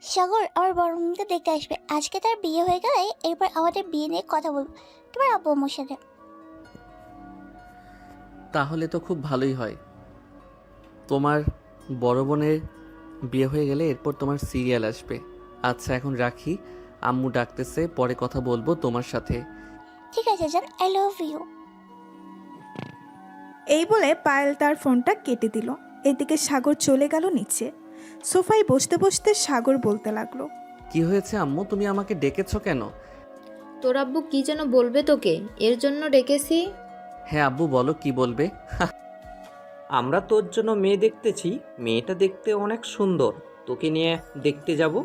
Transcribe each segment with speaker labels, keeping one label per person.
Speaker 1: সাগর আমার বড় মামাকে দেখতে আসবে। আজকে তার বিয়ে হয়ে গেলে এরপর আমাদের বিয়ে নিয়ে কথা বলবো তোমার আব্বু আম্মুর সাথে।
Speaker 2: তাহলে তো খুব ভালোই হয়। তোমার বড় বোনের বিয়ে হয়ে গেলে এরপর তোমার সিরিয়াল আসবে। আচ্ছা এখন রাখি, আম্মু ডাকতেছে, পরে কথা বলবো তোমার সাথে।
Speaker 1: ঠিক আছে জান, আই লাভ ইউ।
Speaker 3: এই বলে পায়েল তার ফোনটা কেটে দিল। এদিকে সাগর চলে গেল নিচে। সোফায় বসতে বসতে সাগর বলতে লাগলো,
Speaker 2: কি হয়েছে আম্মু, তুমি আমাকে ডেকেছো কেন?
Speaker 4: তোর আব্বু কি যেন বলবে তোকে, এর জন্য ডেকেছি।
Speaker 2: হ্যাঁ আব্বু বলো, কি বলবে?
Speaker 5: আমরা তোর জন্য মেয়ে দেখতেছি। মেয়েটা দেখতে অনেক সুন্দর, তোকে নিয়ে দেখতে যাব।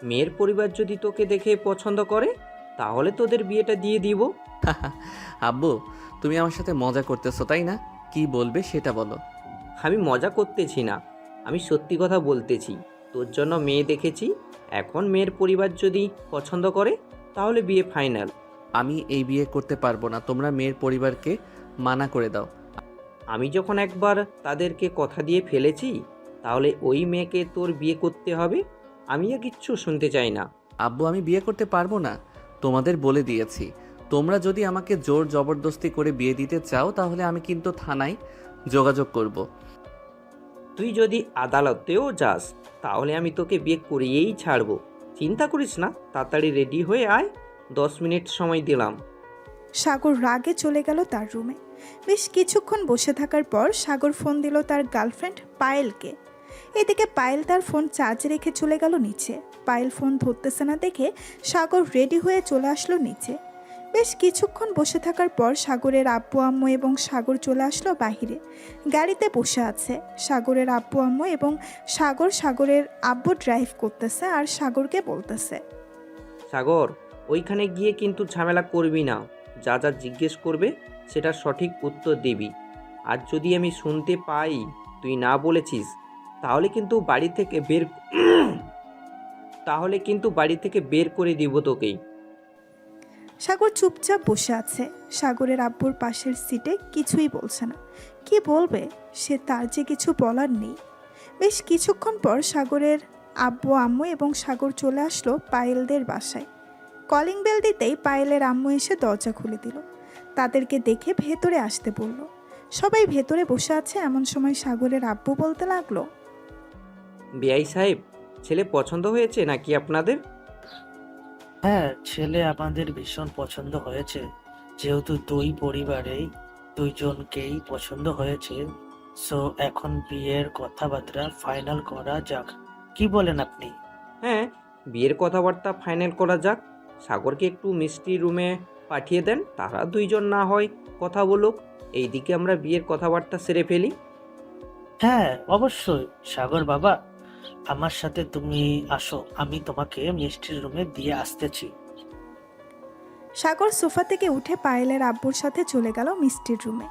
Speaker 5: মেয়ের পরিবার যদি তোকে দেখে পছন্দ করে তাহলে তোদের বিয়েটা দিয়ে দিব।
Speaker 2: আব্বু তুমি আমার সাথে মজা করতেছো তাই না? কি বলবে সেটা বলো।
Speaker 5: আমি মজা করতেছি না, আমি সত্যি কথা বলতেছি। তোর জন্য মেয়ে দেখেছি, এখন মেয়ের পরিবার যদি পছন্দ করে তাহলে বিয়ে ফাইনাল।
Speaker 2: আমি এই বিয়ে করতে পারবো না, তোমরা মেয়ের পরিবারকে মানা করে দাও।
Speaker 5: আমি যখন একবার তাদেরকে কথা দিয়ে ফেলেছি তাহলে ওই মেয়েকে তোর বিয়ে করতে হবে। আমি আর কিচ্ছু শুনতে চাই না।
Speaker 2: আব্বু আমি বিয়ে করতে পারবো না, তোমাদের বলে দিয়েছি। তোমরা যদি আমাকে জোর জবরদস্তি করে বিয়ে দিতে চাও তাহলে আমি কিন্তু থানায় যোগাযোগ করব।
Speaker 5: তুই যদি আদালতেও যাস তাহলে আমি তোকে বিয়ে করিয়েই ছাড়বো। চিন্তা করিস না, তাড়াতাড়ি রেডি হয়ে আয়, 10 মিনিট সময় দিলাম।
Speaker 3: সাগর রাগে চলে গেল তার রুমে। বেশ কিছুক্ষণ বসে থাকার পর সাগর ফোন দিল তার গার্লফ্রেন্ড পায়েলকে। এদিকে পায়েল তার ফোন চার্জে রেখে চলে গেল নিচে। পায়েল ফোন ধরতেছে না দেখে সাগর রেডি হয়ে চলে আসলো নিচে। বেশ কিছুক্ষণ বসে থাকার পর সাগরের আব্বু আম্মু এবং সাগর চলে আসলো বাহিরে। গাড়িতে বসে আছে সাগরের আব্বু আম্মু এবং সাগরের আব্বু ড্রাইভ করতেছে আর সাগরকে বলতেছে,
Speaker 5: সাগর, ওইখানে গিয়ে কিন্তু ঝামেলা করবি না। যা যা জিজ্ঞেস করবে সেটা সঠিক উত্তর দিবি। আর যদি আমি শুনতে পাই তুই না বলেছিস তাহলে কিন্তু বাড়ি থেকে বের তাহলে কিন্তু বাড়ি থেকে বের করে দিব তোকেই।
Speaker 3: সাগর চুপচাপ বসে আছে। সাগরের আব্বুর পাশের সিটে কিছুই বলছে না। কি বলবে সে, তার যে কিছু বলার নেই। বেশ কিছুক্ষণ পর সাগরের আব্বু আম্মু এবং সাগর চলে আসলো পায়েলদের বাসায়। কলিং বেল দিতেই পায়েলের আম্মু এসে দরজা খুলে দিল। তাদেরকে দেখে ভেতরে আসতে বলল। সবাই ভেতরে বসে আছে এমন সময় সাগরের আব্বু বলতে লাগলো,
Speaker 5: বিআই সাহেব, ছেলে পছন্দ হয়েছে নাকি আপনাদের?
Speaker 6: হ্যাঁ, ছেলে আমাদের ভীষণ পছন্দ হয়েছে। যেহেতু দুই পরিবারেই দুইজনকেই পছন্দ হয়েছে, সো এখন বিয়ের কথাবার্তা ফাইনাল করা যাক। কি বলেন আপনি?
Speaker 5: হ্যাঁ, বিয়ের কথাবার্তা ফাইনাল করা যাক। সাগরকে একটু মিষ্টি রুমে পাঠিয়ে দেন, তারা দুইজন না হয় কথা বলুক। এইদিকে আমরা বিয়ের কথাবার্তা সেরে ফেলি।
Speaker 6: হ্যাঁ অবশ্যই। সাগর বাবা, আমার সাথে তুমি আসো, আমি তোমাকে মিষ্টির রুমে দিয়ে আসতেছি।
Speaker 3: সাগর সোফা থেকে উঠে পায়েলের আব্বুর সাথে চলে গেল মিষ্টির রুমে।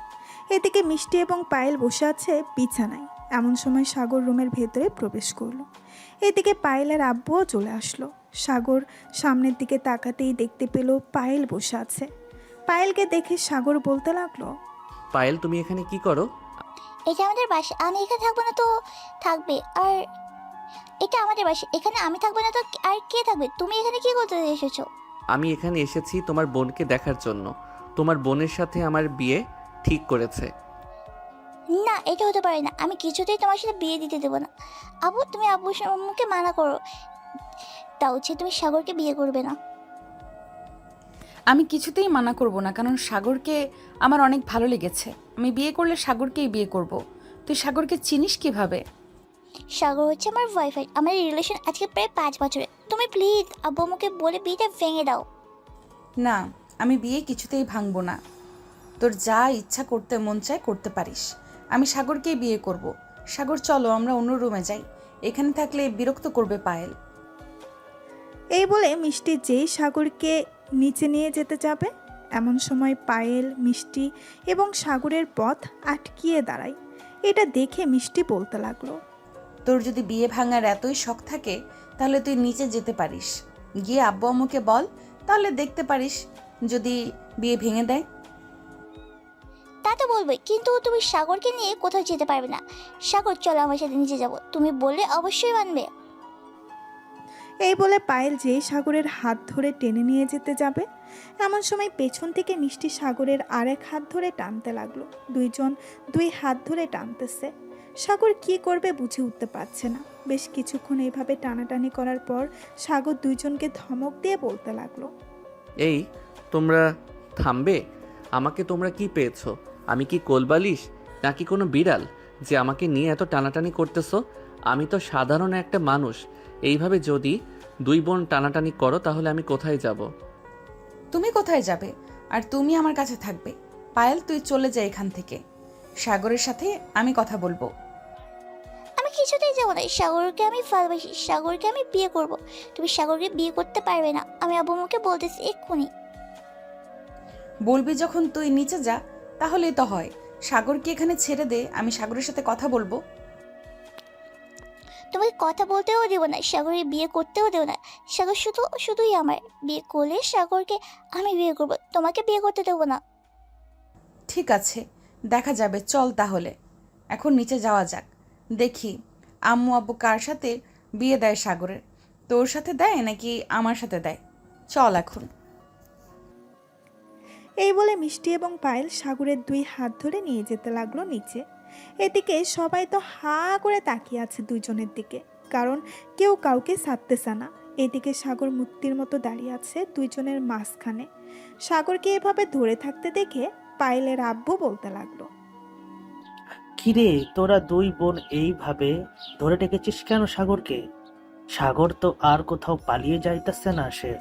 Speaker 3: এদিকে মিষ্টি এবং পায়েল বসে আছে বিছানায়। এমন সময় সাগর রুমের ভেতরে প্রবেশ করলো। এদিকে পায়েলের আব্বুও চলে আসলো। সাগর সামনের দিকে তাকাতেই দেখতে পেল পায়েল বসে আছে। পায়েলকে দেখে সাগর বলতে লাগলো,
Speaker 2: পায়েল তুমি এখানে কি করো?
Speaker 1: এটা আমাদের বাসা, আমি এখানে থাকবো না তো থাকবে আর এটা আমাদের বাসা, এখানে আমি থাকবো না তো আর কে থাকবে? তুমি এখানে কি করতে এসেছো?
Speaker 2: আমি এখানে এসেছি তোমার বোনকে দেখার জন্য। তোমার বোনের সাথে আমার বিয়ে ঠিক করেছে।
Speaker 1: না, এটা হতে পারে না, আমি কিছুতেই তোমার সাথে বিয়ে দিতে দেবো না। আবু, তুমি আব্বুর আম্মুকে মানা করো, তা হচ্ছে তুমি সাগরকে বিয়ে করবে না।
Speaker 7: আমি কিছুতেই মানা করব না, কারণ সাগরকে আমার অনেক ভালো লেগেছে। আমি বিয়ে করলে সাগরকেই বিয়ে করব। তুই সাগরকে চিনিস কিভাবে?
Speaker 1: সাগর হচ্ছে আমার বয়ফ্রেন্ড, আমাদের রিলেশন আজকে প্রায় 5 বছরের। তুমি প্লিজ আব্বু আম্মুকে বলে বিয়েটা ভেঙে দাও।
Speaker 7: না, আমি বিয়ে কিছুতেই ভাঙবো না। তোর যা ইচ্ছা করতে মন চায় করতে পারিস। আমি সাগরকেই বিয়ে করব। সাগর চলো আমরা অন্য রুমে যাই, এখানে থাকলে বিরক্ত করবে পায়েল।
Speaker 3: এই বলে মিষ্টি যেই সাগরকে নিচে নিয়ে যেতে যাবে এমন সময় পায়েল, মিষ্টি এবং সাগরের পথ আটকিয়ে দাঁড়ায়। এটা দেখে মিষ্টি বলতে লাগলো,
Speaker 7: তোর যদি বিয়ে ভাঙার এতই শখ থাকে তাহলে তুই নিচে যেতে পারিস, গিয়ে আব্বু আম্মুকে বল, তাহলে দেখতে পারিস যদি বিয়ে ভেঙে দেয়।
Speaker 1: তা তো বলবোই, কিন্তু তুমি সাগরকে নিয়ে কোথাও যেতে পারবে না। সাগর চলো আমার সাথে নিচে যাবো, তুমি বললে অবশ্যই মানবে।
Speaker 3: এই বলে পায়েল যেই সাগরের হাত ধরে টেনে নিয়ে যেতে যাবে, এমন সময় পেছন থেকে মিষ্টি সাগরের আরেক হাত ধরে টানতে লাগলো। দুইজন দুই হাত ধরে টানতেছে। সাগর কি করবে বুঝে উঠতে পারছে না। বেশ কিছুক্ষণ এইভাবে টানাটানি করার পর সাগর দুইজনকে ধমক দিয়ে বলতে লাগলো,
Speaker 2: এই তোমরা থামবে? আমাকে তোমরা কি পেয়েছো? আমি কি কোলবালিশ নাকি কোনো বিড়াল যে আমাকে নিয়ে এত টানাটানি করতেছো? আমি তো সাধারণ একটা মানুষ। এইভাবে যদি দুই বোন টানাটানি করো তাহলে আমি কোথায় যাব?
Speaker 7: তুমি কোথায় যাবে? আর তুমি আমার কাছে থাকবে। পায়েল, তুই চলে যা এখান থেকে। সাগরের সাথে আমি কথা বলবো।
Speaker 1: আমি কিছুতেই যাবো না। সাগরকে আমি ভালোবাসি, সাগরকে আমি বিয়ে করব। তুমি সাগরকে বিয়ে করতে পারবে না, আমি আব্বু আম্মুকে বলতেছি এক্ষুনি।
Speaker 7: বলবি যখন তুই নিচে যা, তাহলেই তো হয়। সাগরকে এখানে ছেড়ে দে, আমি সাগরের সাথে কথা বলবো।
Speaker 1: তোমাকে কথা বলতেও দেবো না, সাগরের বিয়ে করতেও দেবো না। সাগর শুধুই আমার। বিয়ে করলে সাগরকে আমি বিয়ে করব, তোমাকে বিয়ে করতে দেবো না।
Speaker 7: ঠিক আছে, দেখা যাবে। চল তাহলে এখন নিচে যাওয়া যাক। দেখি আম্মু আব্বু কার সাথে বিয়ে দেয় সাগরের। তোর সাথে দেয় নাকি আমার সাথে দেয়? চল এখন।
Speaker 3: এই বলে মিষ্টি এবং পায়েল সাগরের দুই হাত ধরে নিয়ে যেতে লাগলো নিচে। এদিকে সবাই তো হা করে তাকিয়ে আছে দুইজনের দিকে, কারণ কেউ কাউকে ছাড়তেছে না। এদিকে সাগর মূর্তির মতো দাঁড়িয়ে আছে দুইজনের মাঝখানে। সাগরকে এভাবে ধরে থাকতে দেখে পায়েলের আব্বু বলতে লাগলো,
Speaker 6: কিরে, তোরা দুই বোন এইভাবে ধরে রেখেছিস কেন সাগরকে? সাগর তো আর কোথাও পালিয়ে যাইতেছে না। সে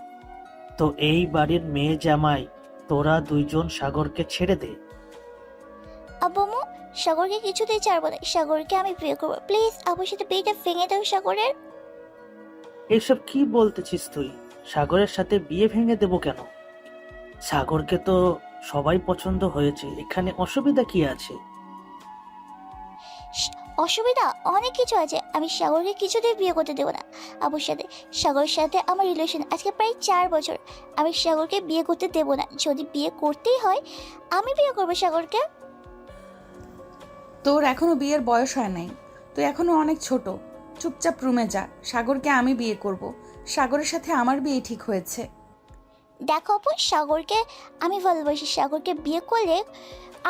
Speaker 6: তো এই বাড়ির মেয়ে জামাই। তোরা দুইজন সাগরকে ছেড়ে দে।
Speaker 1: আব্বু আম্মু, সাগরকে কিছুতেই ছাড়বো না, সাগরকে আমি বিয়ে করবো। প্লিজ আব্বুর সাথে বিয়েটা ভেঙে দাও সাগরের।
Speaker 6: এসব কি বলতেছিস তুই? সাগরের সাথে বিয়ে ভেঙে দেবো কেন? সাগরকে তো সবাই পছন্দ হয়েছে, এখানে অসুবিধা কি আছে?
Speaker 1: অসুবিধা অনেক কিছু আছে। আমি সাগরকে কিছুতেই বিয়ে করতে দেবো না আব্বুর সাথে। সাগরের সাথে আমার রিলেশন আজকে প্রায় 4 বছর। আমি সাগরকে বিয়ে করতে দেবো না। যদি বিয়ে করতেই হয় আমি বিয়ে করবো সাগরকে।
Speaker 7: তোর এখনো বিয়ের বয়স হয় নাই, তুই এখনো অনেক ছোট। চুপচাপ রুমে যা। সাগরকে আমি বিয়ে করব। সাগরের সাথে আমার বিয়ে ঠিক হয়েছে।
Speaker 1: দেখো আপু, সাগরকে আমি ভালোবাসি। সাগরকে বিয়ে করলে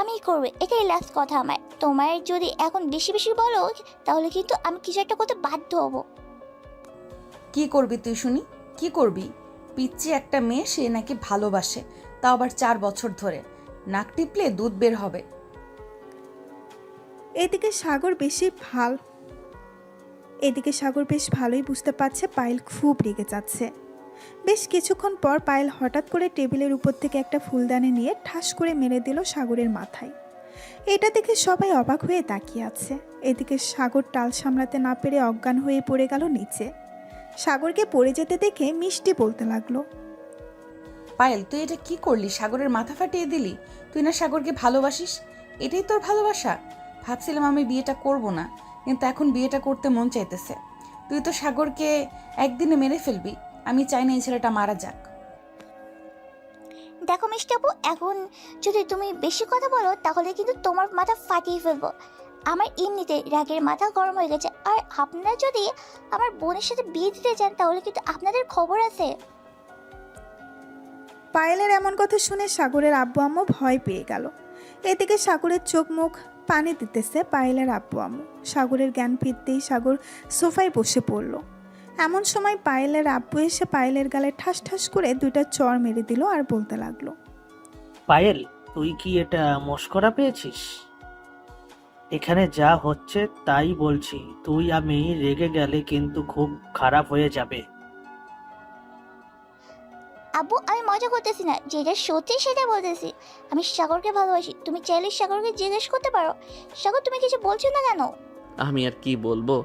Speaker 1: আমি করবো, এটাই লাস্ট কথা আমার। তোমার যদি এখন বেশি বেশি বলো তাহলে কিন্তু আমি কিছু একটা করতে বাধ্য হব।
Speaker 7: কি করবি তুই শুনি? কি করবি? পিচ্চি একটা মেয়ে, সে নাকি ভালোবাসে, তাও আবার 4 বছর ধরে। নাক টিপলে দুধ বের হবে।
Speaker 3: এদিকে সাগর বেশ ভালোই বুঝতে পারছে পায়েল খুব রেগে যাচ্ছে। বেশ কিছুক্ষণ পর পায়েল হঠাৎ করে টেবিলের উপর থেকে একটা ফুলদানি নিয়ে ঠাস করে মেরে দিল সাগরের মাথায়। এটা দেখে সবাই অবাক হয়ে তাকিয়ে আছে। এদিকে সাগর টাল সামলাতে না পেরে অজ্ঞান হয়ে পড়ে গেল নিচে। সাগরকে পড়ে যেতে দেখে মিষ্টি বলতে লাগলো,
Speaker 7: পায়েল, তুই এটা কি করলি? সাগরের মাথা ফাটিয়ে দিলি। তুই না সাগরকে ভালোবাসিস? এটাই তোর ভালোবাসা? ভাবছিলাম আমি বিয়েটা করব না, কিন্তু এখন বিয়েটা করতে মন চাইতেছে। তুই তো সাগরকে একদিনে মেরে ফেলবি। আমি চাই না এই ছেলেটা মারা যাক।
Speaker 1: দেখো মিষ্টি আপু, এখন যদি তুমি বেশি কথা বলো তাহলে কিন্তু তোমার মাথা ফাটিয়ে ফেলবো। আমার এমনিতে রাগের মাথা গরম হয়ে গেছে। আর আপনারা যদি আমার বোনের সাথে বিয়ে দিতে চান তাহলে কিন্তু আপনাদের খবর আছে।
Speaker 3: পায়েলের এমন কথা শুনে সাগরের আব্বু আম্মু ভয় পেয়ে গেল। এদিকে সাগরের চোখ মুখ পানি দিতেছে পায়েলের আব্বু আম্মু। সাগরের জ্ঞান ফিরতেই সাগর সোফায় বসে পড়ল। এমন সময় পায়েলের আব্বু এসে পায়েলের গালে ঠাস ঠাস করে 2টা চড় মেরে দিল আর বলতে লাগলো,
Speaker 6: পায়েল, তুই কি এটা মশকরা পেয়েছিস? এখানে যা হচ্ছে তাই বলছি। তুই আমি রেগে গেলে কিন্তু খুব খারাপ হয়ে যাবে।
Speaker 1: আব্বু, আমি মজা করতেছি না, যেটা সত্যি সেটা বলতেছি। আমি সাগরকে ভালোবাসি। তুমি চাইলে সাগরকে জিজ্ঞেস করতে পারো। সাগর, তুমি কিছু বলছো না কেন?
Speaker 2: আমি আর কি বলবো?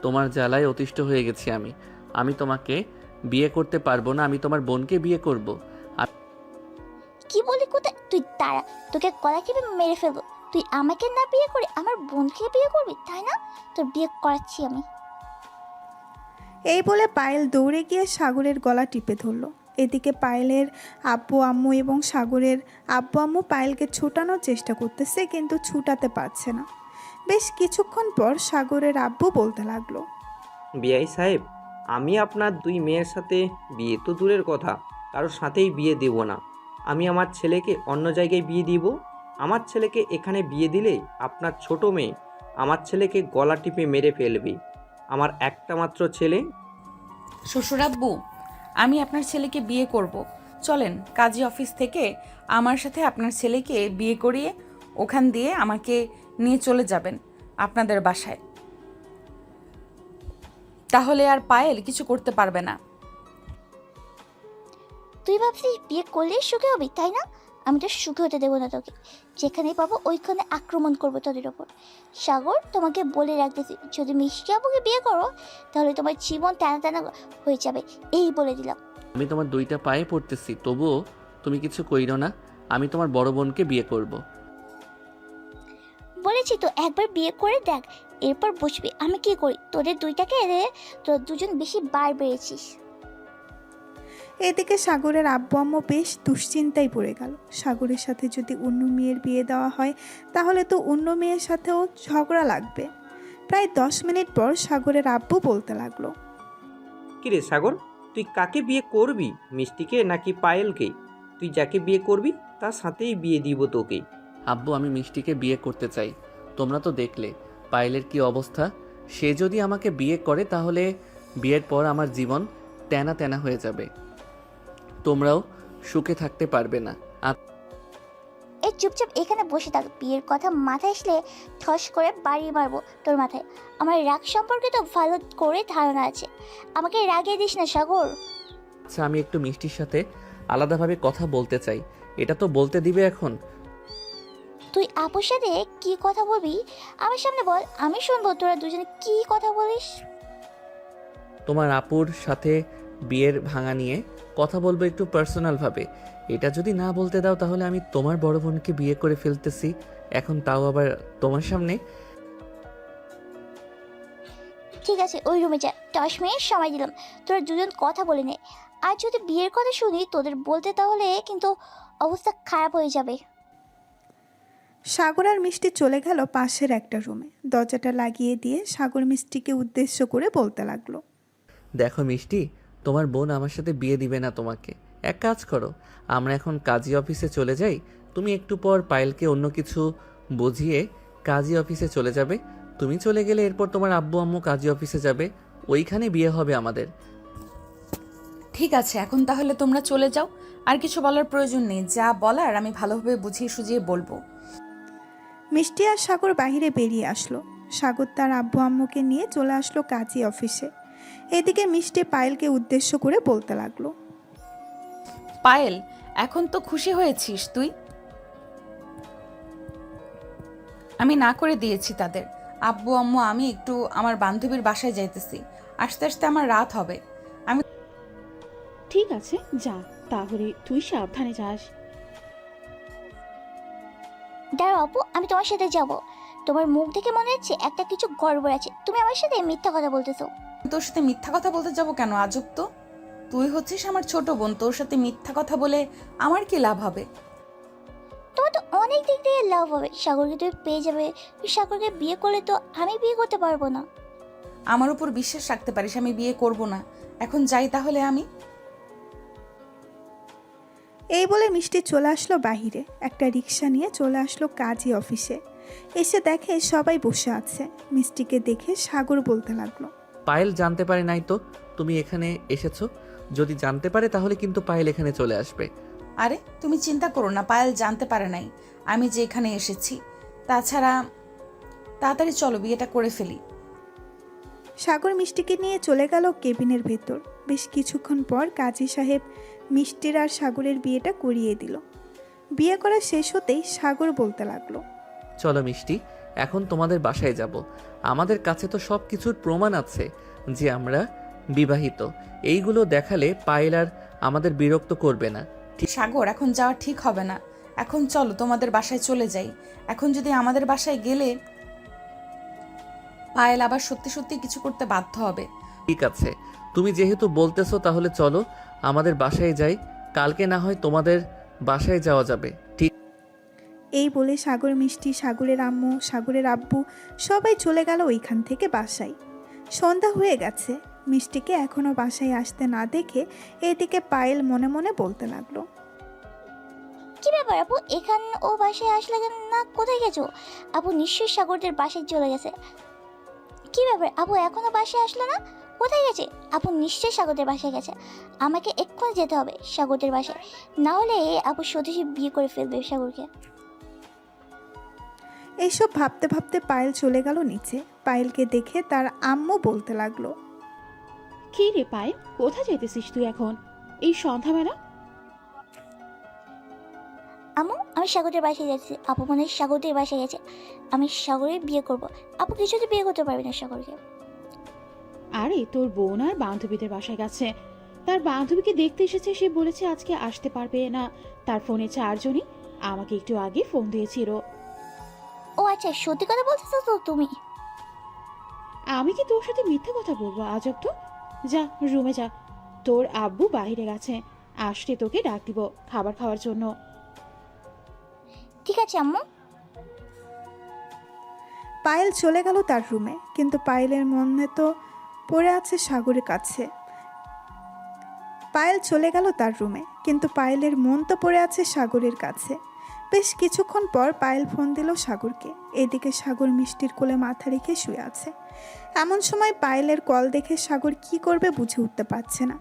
Speaker 2: তোমার জ্বালায় অতিষ্ঠ হয়ে গেছি আমি। আমি তোমাকে বিয়ে করতে পারবো না, আমি তোমার বোনকে বিয়ে করব।
Speaker 1: কি বলি কোথায়? তুই তারা, তোকে গলা টিপে মেরে ফেলবো। তুই আমাকে না বিয়ে করে আমার বোনকে বিয়ে করবি, তাই না? তোর বিয়ে করাচ্ছি আমি।
Speaker 3: এই বলে পায়েল দৌড়ে গিয়ে সাগরের গলা টিপে ধরল। এদিকে পায়েলের আব্বু আম্মু এবং সাগরের আব্বু আম্মু পায়েলকে ছুটানোর চেষ্টা করতেছে, কিন্তু ছুটাতে পারছে না। বেশ কিছুক্ষণ পর সাগরের আব্বু বলতে লাগলো,
Speaker 5: বিআই সাহেব, আমি আপনার দুই মেয়ের সাথে বিয়ে তো দূরের কথা, কারোর সাথেই বিয়ে দেব না। আমি আমার ছেলেকে অন্য জায়গায় বিয়ে দিব। আমার ছেলেকে এখানে বিয়ে দিলে আপনার ছোট মেয়ে আমার ছেলেকে গলা টিপে মেরে ফেলবে। আমার একটা মাত্র ছেলে।
Speaker 7: শ্বশুরাব্বু, আমি আপনার ছেলেকে বিয়ে করব। চলেন কাজী অফিস থেকে আমার সাথে আপনার ছেলেকে বিয়ে করিয়ে ওখান দিয়ে আমাকে নিয়ে চলে যাবেন আপনাদের বাসায়। তাহলে আর পায়েল কিছু করতে পারবে না।
Speaker 1: তুই ভাবছিস বিয়ে করলেই সুখে হবি, তাই না? আমি তো সুখে হতে দেবো না তোকে। যেখানেই পাবো ওইখানে আক্রমণ করবো তোদের ওপর। সাগর, তোমাকে বলে রাখতেছি, যদি মিষ্টি আপুকে বিয়ে করো তাহলে তোমার জীবন টানা টানা হয়ে যাবে, এই বলে দিলাম।
Speaker 2: আমি তোমার দুইটা পায়ে পড়তেছি, তবুও তুমি কিছু কইরো না। আমি তোমার বড় বোনকে বিয়ে করব।
Speaker 1: বলেছি তো একবার বিয়ে করে দেখ, এরপর বুঝবি আমি কি করি। তোদের দুইটাকে এনে তোর দুজন বেশি বার বেড়েছিস।
Speaker 3: এদিকে সাগরের আব্বু আম্মু বেশ দুশ্চিন্তায় পড়ে গেল। সাগরের সাথে যদি অন্য মেয়ের বিয়ে দেওয়া হয় তাহলে তো অন্য মেয়ের সাথেও ঝগড়া লাগবে। প্রায় 10 মিনিট পর সাগরের আব্বু বলতে লাগলো,
Speaker 5: কিরে সাগর, তুই কাকে বিয়ে করবি, মিষ্টিকে নাকি পায়েলকে? তুই যাকে বিয়ে করবি তার সাথেই বিয়ে দিব তোকে।
Speaker 2: আব্বু, আমি মিষ্টিকে বিয়ে করতে চাই। তোমরা তো দেখলে পায়েলের কি অবস্থা। সে যদি আমাকে বিয়ে করে তাহলে বিয়ের পর আমার জীবন তেনা তেনা হয়ে যাবে। তোমরাও সুখে থাকতে পারবে না।
Speaker 1: এই চুপচাপ এখানে বসে থাক, বিয়ের কথা মাথায় আসলে ঠস করে বাড়ি মারবো তোর মাথায়। আমার রাগ সম্পর্কে তো ভালো করে ধারণা আছে, আমাকে রাগিয়ে দিস না সাগর।
Speaker 2: আচ্ছা, আমি একটু মিষ্টির সাথে আলাদাভাবে কথা বলতে চাই। এটা তো বলতে দিবে এখন?
Speaker 1: তুই আপুর সাথে কি কথা বলবি আমার সামনে বল, আমি শুনবো তোরা দুজনে কি কথা বলিস।
Speaker 2: তোমার আপুর সাথে বিয়ের ভাঙা নিয়ে কথা বলবো একটু পার্সোনালভাবে। এটা যদি না বলতে দাও তাহলে আমি তোমার বড় বোনকে বিয়ে করে ফেলতেছি, এখন তাও আবার তোমার সামনে।
Speaker 1: ঠিক আছে, ওই রুমে যা, 10 মিনিট সময় দিলাম, তোরা দুজন কথা বলে নে। আর যদি বিয়ের কথা শুনি তোদের বলতে তাহলে কিন্তু অবস্থা খারাপ হয়ে যাবে।
Speaker 3: সাগর আর মিষ্টি চলে গেল পাশের একটা রুমে। দরজাটা লাগিয়ে দিয়ে সাগর মিষ্টিকে উদ্দেশ্য করে বলতে লাগলো,
Speaker 2: দেখো মিষ্টি, তোমার বোন আমার সাথে বিয়ে দিবে না তোমাকে। এক কাজ করো, আমরা এখন কাজী অফিসে চলে যাই। তুমি একটু পর পায়েলকে অন্য কিছু বুঝিয়ে কাজী অফিসে চলে যাবে। তুমি চলে গেলে এরপর তোমার আব্বু আম্মু কাজী অফিসে যাবে, ওইখানে বিয়ে হবে আমাদের।
Speaker 7: ঠিক আছে, এখন তাহলে তোমরা চলে যাও। আর কিছু বলার প্রয়োজন নেই, যা বলার আমি ভালোভাবে বুঝিয়ে সুঝিয়ে বলবো।
Speaker 3: মিষ্টি আর সাগর বাইরে বেরিয়ে আসলো। সাগর তার আব্বু আম্মুকে নিয়ে চলে আসলো কাজী অফিসে। এদিকে মিষ্টি পায়েলকে উদ্দেশ্য করে বলতে লাগলো,
Speaker 7: পায়েল, এখন তো খুশি হয়েছিস তুই? আমি না করে দিয়েছি তাদের। আব্বু আম্মু আমি একটু আমার বান্ধবীর বাসায় যাইতেছি, আস্তে আস্তে আমার রাত হবে।
Speaker 8: ঠিক আছে যা, তাহলে তুই সাবধানে যাস।
Speaker 1: দাঁড়াও আপু, আমি তোমার সাথে যাব। তোমার মুখ দেখে মনে হচ্ছে একটা কিছু গড়বড় আছে, তুমি আমার সাথে মিথ্যা কথা বলতেছো।
Speaker 7: তোর সাথে মিথ্যা কথা বলতে যাব কেন? আজব তো। তুই হচ্ছিস আমার ছোট বোন, তোর সাথে মিথ্যা কথা বলে আমার কি লাভ হবে?
Speaker 1: তোমার তো অনেক দিক থেকে লাভ হবে, সাগরকে তুমি পেয়ে যাবে। সাগরকে বিয়ে করলে তো আমি বিয়ে করতে পারবো না।
Speaker 7: আমার উপর বিশ্বাস রাখতে পারিস, আমি বিয়ে করব না। এখন যাই তাহলে আমি।
Speaker 3: এই বলে মিষ্টি চলে আসলো বাহিরে। একটা রিক্সা নিয়ে চলে আসলো কাজী অফিসে। এসে দেখে সবাই বসে আছে। মিষ্টিকে দেখে সাগর বলতে লাগলো,
Speaker 2: পায়েল জানতে পারে নাই তো তুমি এখানে এসেছো। যদি জানতে পারে তাহলে কিন্তু পায়েল এখানে চলে আসবে।
Speaker 7: আরে তুমি চিন্তা করো না, পায়েল জানতে পারে নাই আমি যে এখানে এসেছি। তাছাড়া তাড়াতাড়ি চলো বিয়েটা করে ফেলি।
Speaker 3: সাগর মিষ্টিকে নিয়ে চলে গেল কেবিনের ভেতর। বেশ কিছুক্ষণ পর কাজী সাহেব মিষ্টির আর সাগরের বিয়েটা করিয়ে দিল। বিয়ে করা শেষ হতেই সাগর বলতে লাগলো,
Speaker 2: চলো মিষ্টি, এখন তোমাদের বাসায় যাব। আমাদের কাছে তো সব কিছুর প্রমাণ আছে যে আমরা বিবাহিত। এইগুলো দেখালে পায়েল আর আমাদের বিরক্ত করবে না।
Speaker 7: সাগর, এখন যাওয়া ঠিক হবে না। এখন চলো তোমাদের বাসায় চলে যাই। এখন যদি আমাদের বাসায় গেলে পায়েল আবার সত্যি সত্যি কিছু করতে বাধ্য হবে।
Speaker 2: ঠিক আছে, তুমি যেহেতু বলতেছো তাহলে চলো আমাদের বাসায় যাই। কালকে না হয় তোমাদের বাসায় যাওয়া যাবে। ঠিক
Speaker 3: এই বলে সাগর মিষ্টি, সাগরের আম্মু, সাগরের আব্বু সবাই চলে গেল ওইখান থেকে বাসায়। সন্ধ্যা হয়ে গেছে। মিষ্টিকে এখনও বাসায় আসতে না দেখে এদিকে পায়েল মনে মনে বলতে লাগলো।
Speaker 1: কি ব্যাপার আপু, এখান ও বাসায় আসলে কেন না? কোথায় গেছো? আপু নিশ্চয়ই সাগরদের বাসায় চলে গেছে। কি ব্যাপার আপু, এখনো বাসায় আসলো না? কোথায় গেছে? আপু নিশ্চয়ই সাগরদের বাসায় গেছে। আমাকে এক্ষুনি যেতে হবে সাগরদের বাসায়, না হলে আপু সত্যি বিয়ে করে ফেলবে সাগরকে।
Speaker 3: এইসব ভাবতে ভাবতে পায়েল চলে গেল নিচে। পায়েলকে দেখে তার আম্মু বলতে লাগলো।
Speaker 8: কি রে পায়েল, কোথায় যাইতেছিস তুই এখন এই সন্ধ্যাবেলা?
Speaker 1: আমু, আমি সাগরদের বাসায় যাচ্ছি। আপু মনে হয় সাগরদের বাসায় গেছে। আমি সাগরের বিয়ে করব। আপু কিছুতে বিয়ে করতে পারবে না সাগরকে।
Speaker 8: আরে তোর বোন আর বান্ধবীদের বাসায় গেছে। তার বান্ধবীকে দেখতে এসেছে, সে বলেছে আজকে আসতে পারবে না। তার ফোনে চারজনই, আমাকে একটু আগে ফোন দিয়েছিল।
Speaker 1: ও আচ্ছা, সত্যি কথা বলতেছো তো তুমি?
Speaker 8: আমি কি তোর সাথে মিথ্যে কথা বলবো? আজব তো। যা রুমে যা, তোর আব্বু বাইরে গেছে, আসলে তোকে ডাক দিব খাবার খাওয়ার জন্য।
Speaker 1: ঠিক আছে আম্মু।
Speaker 3: পায়েল চলে গেল তার রুমে, কিন্তু পায়েলের মনে তো পড়ে আছে সাগরের কাছে। পায়েল চলে গেল তার রুমে, কিন্তু পায়েলের মন তো পড়ে আছে সাগরের কাছে। বেশ কিছুক্ষণ পর পায়েল ফোন দিল সাগরকে। এদিকে সাগর মিষ্টির কোলে মাথা রেখে শুয়ে আছে। এমন সময় পায়েলের কল দেখে সাগর কি করবে বুঝে উঠতে পারছে না।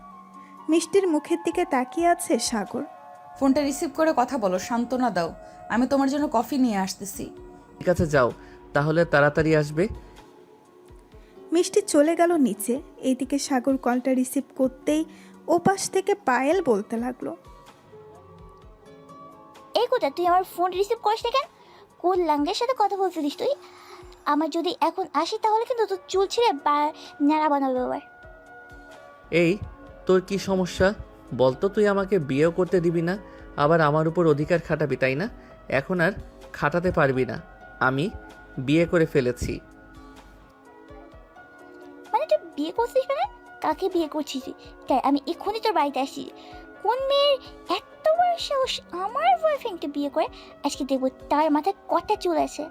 Speaker 3: মিষ্টির মুখের দিকে তাকিয়ে আছে সাগর।
Speaker 7: ফোনটা রিসিভ করে কথা বলো, সান্ত্বনা দাও। আমি তোমার জন্য কফি নিয়ে আসতেছি।
Speaker 2: ঠিক আছে যাও, তাহলে তাড়াতাড়ি আসবে।
Speaker 3: মিষ্টি চলে গেল নিচে। এইদিকে সাগর কলটা রিসিভ করতেই ওপাশ থেকে পায়েল বলতে লাগলো।
Speaker 1: এই কোথা, তুই আমার ফোন রিসিভ করিস না কেন? কোন লাঙ্গের সাথে কথা বলছিলিস তুই? আমার যদি এখন আসি তাহলে কিন্তু তোর চুল ছিঁড়ে ন্যাড়া বানাবে আবার।
Speaker 2: এই তোর কি সমস্যা বলতো? তুই আমাকে বিয়েও করতে দিবি না, আবার আমার উপর অধিকার খাটাবি, তাই না? এখন আর খাটাতে পারবি না, আমি বিয়ে করে ফেলেছি।
Speaker 1: মানে তুই বিয়ে করছিস? মানে কাকে বিয়ে করছিস তুই? তাই আমি এক্ষুনি তোর বাড়িতে আসছি। কোন মেয়ের এত বড় সাহস আমার বয়ফ্রেন্ডকে বিয়ে করে? আজকে দেখবো তার মাথায় কটা চুল আছে।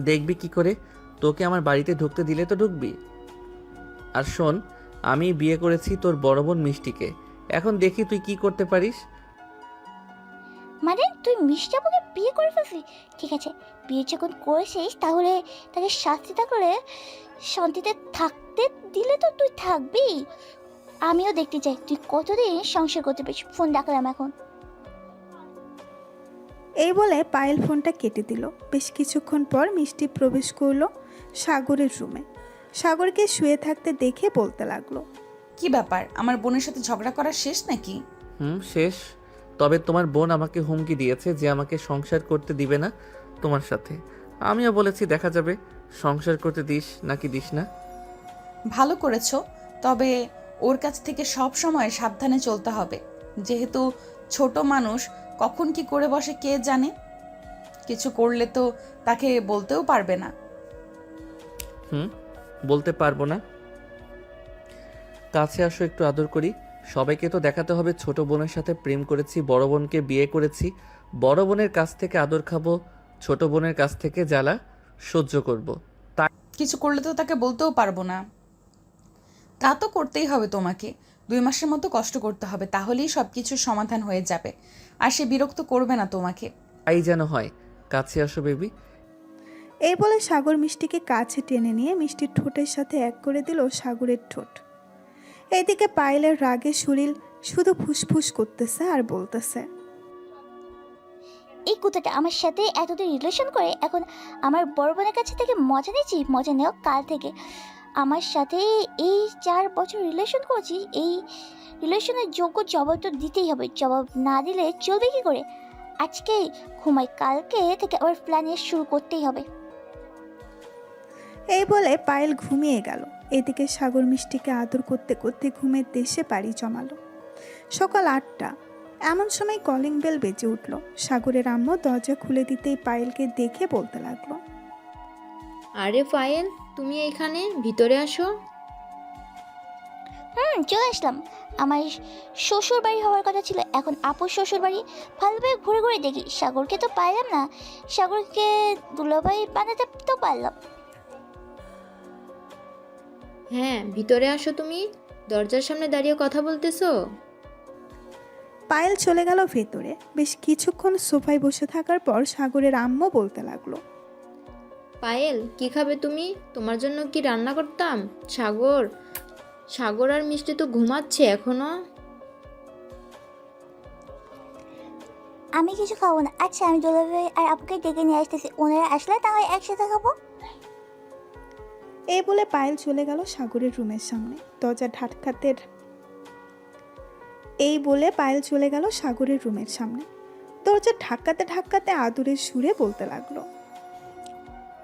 Speaker 2: দেখবি কি করে? তোকে আমার বাড়িতে ঢুকতে দিলে তো ঢুকবি। আর শোন, আমি বিয়ে করেছি তোর বড় বোন মিষ্টিকে। এখন দেখি তুই কি করতে পারিস।
Speaker 1: মানে তুই মিষ্টি আপুকে বিয়ে করে ফেলছিস? ঠিক আছে, বিয়ে যখন করেছিস তাহলে তাকে শাস্তিটা করে শান্তিতে থাকতে দিলে তো তুই থাকবি। আমিও দেখতে চাই তুই কতদিন সংসার করতে পারিস। ফোন রাখলাম এখন।
Speaker 3: এই বলে পায়েল ফোনটা কেটে দিল। বেশ কিছুক্ষণ পর মিষ্টি প্রবেশ করলো সাগরের রুমে। সাগরকে শুয়ে থাকতে দেখে বলতে লাগলো।
Speaker 7: কি ব্যাপার, আমার বোনের সাথে ঝগড়া করা শেষ নাকি?
Speaker 2: শেষ। তবে তোমার বোন আমাকে হুমকি দিয়েছে যে আমাকে সংসার করতে দিবে না তোমার সাথে। আমিও বলেছি দেখা যাবে সংসার করতে দিস নাকি দিস না।
Speaker 7: ভালো করেছো, তবে ওর কাছ থেকে সব সময় সাবধানে চলতে হবে। যেহেতু ছোট মানুষ, কখন কি করে বসে কে জানে। কিছু করলে তো তাকে বলতেও পারবে না।
Speaker 2: বলতে পারবো না। কাছে আসো, একটু আদর করি। সবাইকে তো দেখাতে হবে ছোট বোনের সাথে প্রেম করেছি, বড় বোনকে বিয়ে করেছি। বড় বোনের কাছ থেকে আদর খাবো, ছোট বোনের কাছ থেকে জ্বালা সহ্য করব।
Speaker 7: কিছু করলে তো তাকে বলতেও পারবো না। তা তো করতেই হবে তোমাকে। 2 মাসের মতো কষ্ট করতে হবে, তাহলেই সব কিছুর সমাধান হয়ে যাবে। আর সে বিরক্ত করবে না তোমাকে।
Speaker 2: তাই যেন হয়। কাছে আসো বেবি।
Speaker 3: এই বলে সাগর মিষ্টিকে কাছে টেনে নিয়ে মিষ্টির ঠোঁটের সাথে এক করে দিল সাগরের ঠোঁট। এইদিকে পায়েলের রাগে শরীর শুধু ফুসফুস করতেছে আর বলতেছে।
Speaker 1: এই কুত্তাটা আমার সাথে এতদিন রিলেশন করে এখন আমার বড় বোনের কাছে থেকে মজা নিয়েছি। মজা নেও কাল থেকে। আমার সাথে এই 4 বছর রিলেশন করেছি, এই রিলেশনের যোগ্য জবাব তো দিতেই হবে। জবাব না দিলে চলবে কি করে? আজকে ঘুমাই, কালকে থেকে আবার প্ল্যানিং শুরু করতেই হবে।
Speaker 3: এই বলে পায়েল ঘুমিয়ে গেল। এদিকে সাগর মিষ্টিকে আদর করতে করতে ঘুমের দেশে পাড়ি জমালো। সকাল 8টা। এমন সময় কলিং বেল বেজে উঠল। সাগরের আম্মু দরজা খুলে দিতেই পায়েলকে দেখে বলতে লাগলো।
Speaker 4: আরে পায়েল, তুমি এইখানে, ভিতরে আসো।
Speaker 1: চলে আসলাম। আমার শ্বশুর বাড়ি হওয়ার কথা ছিল, এখন আপুর শ্বশুর বাড়ি। ভালোভাবে ঘুরে ঘুরে দেখি, সাগরকে তো পাইলাম না। সাগরকে দুলাভাই বানাতে তো পারলাম।
Speaker 4: হ্যাঁ, ভিতরে আসো তুমি। দরজার সামনে দাঁড়িয়ে কথা বলতেছো?
Speaker 3: পায়েল চলে গেল ভেতরে। বেশ কিছুক্ষণ সোফায় বসে থাকার পর সাগরের আম্মু বলতে লাগলো,
Speaker 4: পায়েল, কি খাবে তুমি? তোমার জন্য কি রান্না করতাম? সাগর সাগর আর মিষ্টি তো ঘুমাচ্ছে এখনো।
Speaker 1: আমি কিছু খাবো না। আচ্ছা, আমি দুলাভাই আর আপুকে ডেকে নিয়ে আসতেছি, ওনারা আসলে তাহলে একসাথে খাবো।
Speaker 3: এই বলে পায়েল চলে গেল সাগরের রুমের সামনে। দরজা ধাক্কাতে এই বলে পায়েল চলে গেল সাগরের রুমের সামনে। দরজা ধাক্কাতে ধাক্কাতে আদুরের সুরে বলতে লাগলো,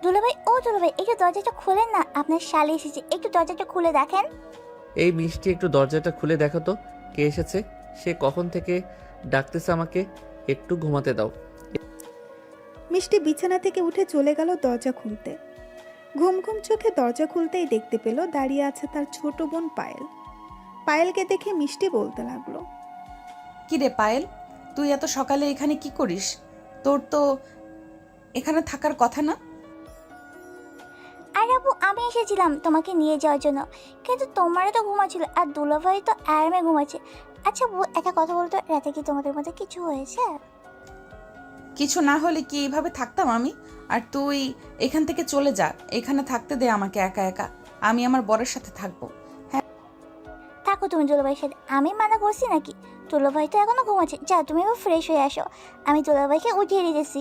Speaker 1: দুলাভাই, ও দুলাভাই, একটু দরজাটা খুলেন না, আপনার শালি এসেছে, একটু দরজাটা খুলে দেখেন।
Speaker 2: এই মিষ্টি, একটু দরজাটা খুলে দেখো তো কে এসেছে। সে কখন থেকে ডাকতেছে আমাকে, একটু ঘুমাতে দাও।
Speaker 3: মিষ্টি বিছানা থেকে উঠে চলে গেল দরজা খুলতে। ঘুম ঘুম চোখে দরজা খুলতেই দেখতে পেল দাঁড়িয়ে আছে তার ছোট বোন পায়েল। পায়েলকে দেখে মিষ্টি বলতে লাগলো,
Speaker 7: কি রে পায়েল, তুই এত সকালে এখানে কি করিস? তোর তো এখানে থাকার কথা না।
Speaker 1: আর আপু, আমি এসেছিলাম তোমাকে নিয়ে যাওয়ার জন্য, কিন্তু তোমারও তো ঘুমাচ্ছিল আর দুলাভাই তো আরামে ঘুমাচ্ছে। আচ্ছা বউ, একটা কথা বলতো, রাতে কি তোমাদের মধ্যে কিছু হয়েছে?
Speaker 7: কিছু না হলে কি এইভাবে থাকতাম আমি? আর তুই এখান থেকে চলে যা, এখানে থাকতে দে আমাকে একা একা। আমি আমার বরের সাথে থাকবো।
Speaker 1: থাকো তুমি দুলাভাইয়ের সাথে, আমি মানা করছি নাকি? দুলাভাই তো এখনো ঘুমাচ্ছে, যাও তুমি এবার ফ্রেশ হয়ে আসো, আমি দুলাভাইকে উঠিয়ে দিতেছি।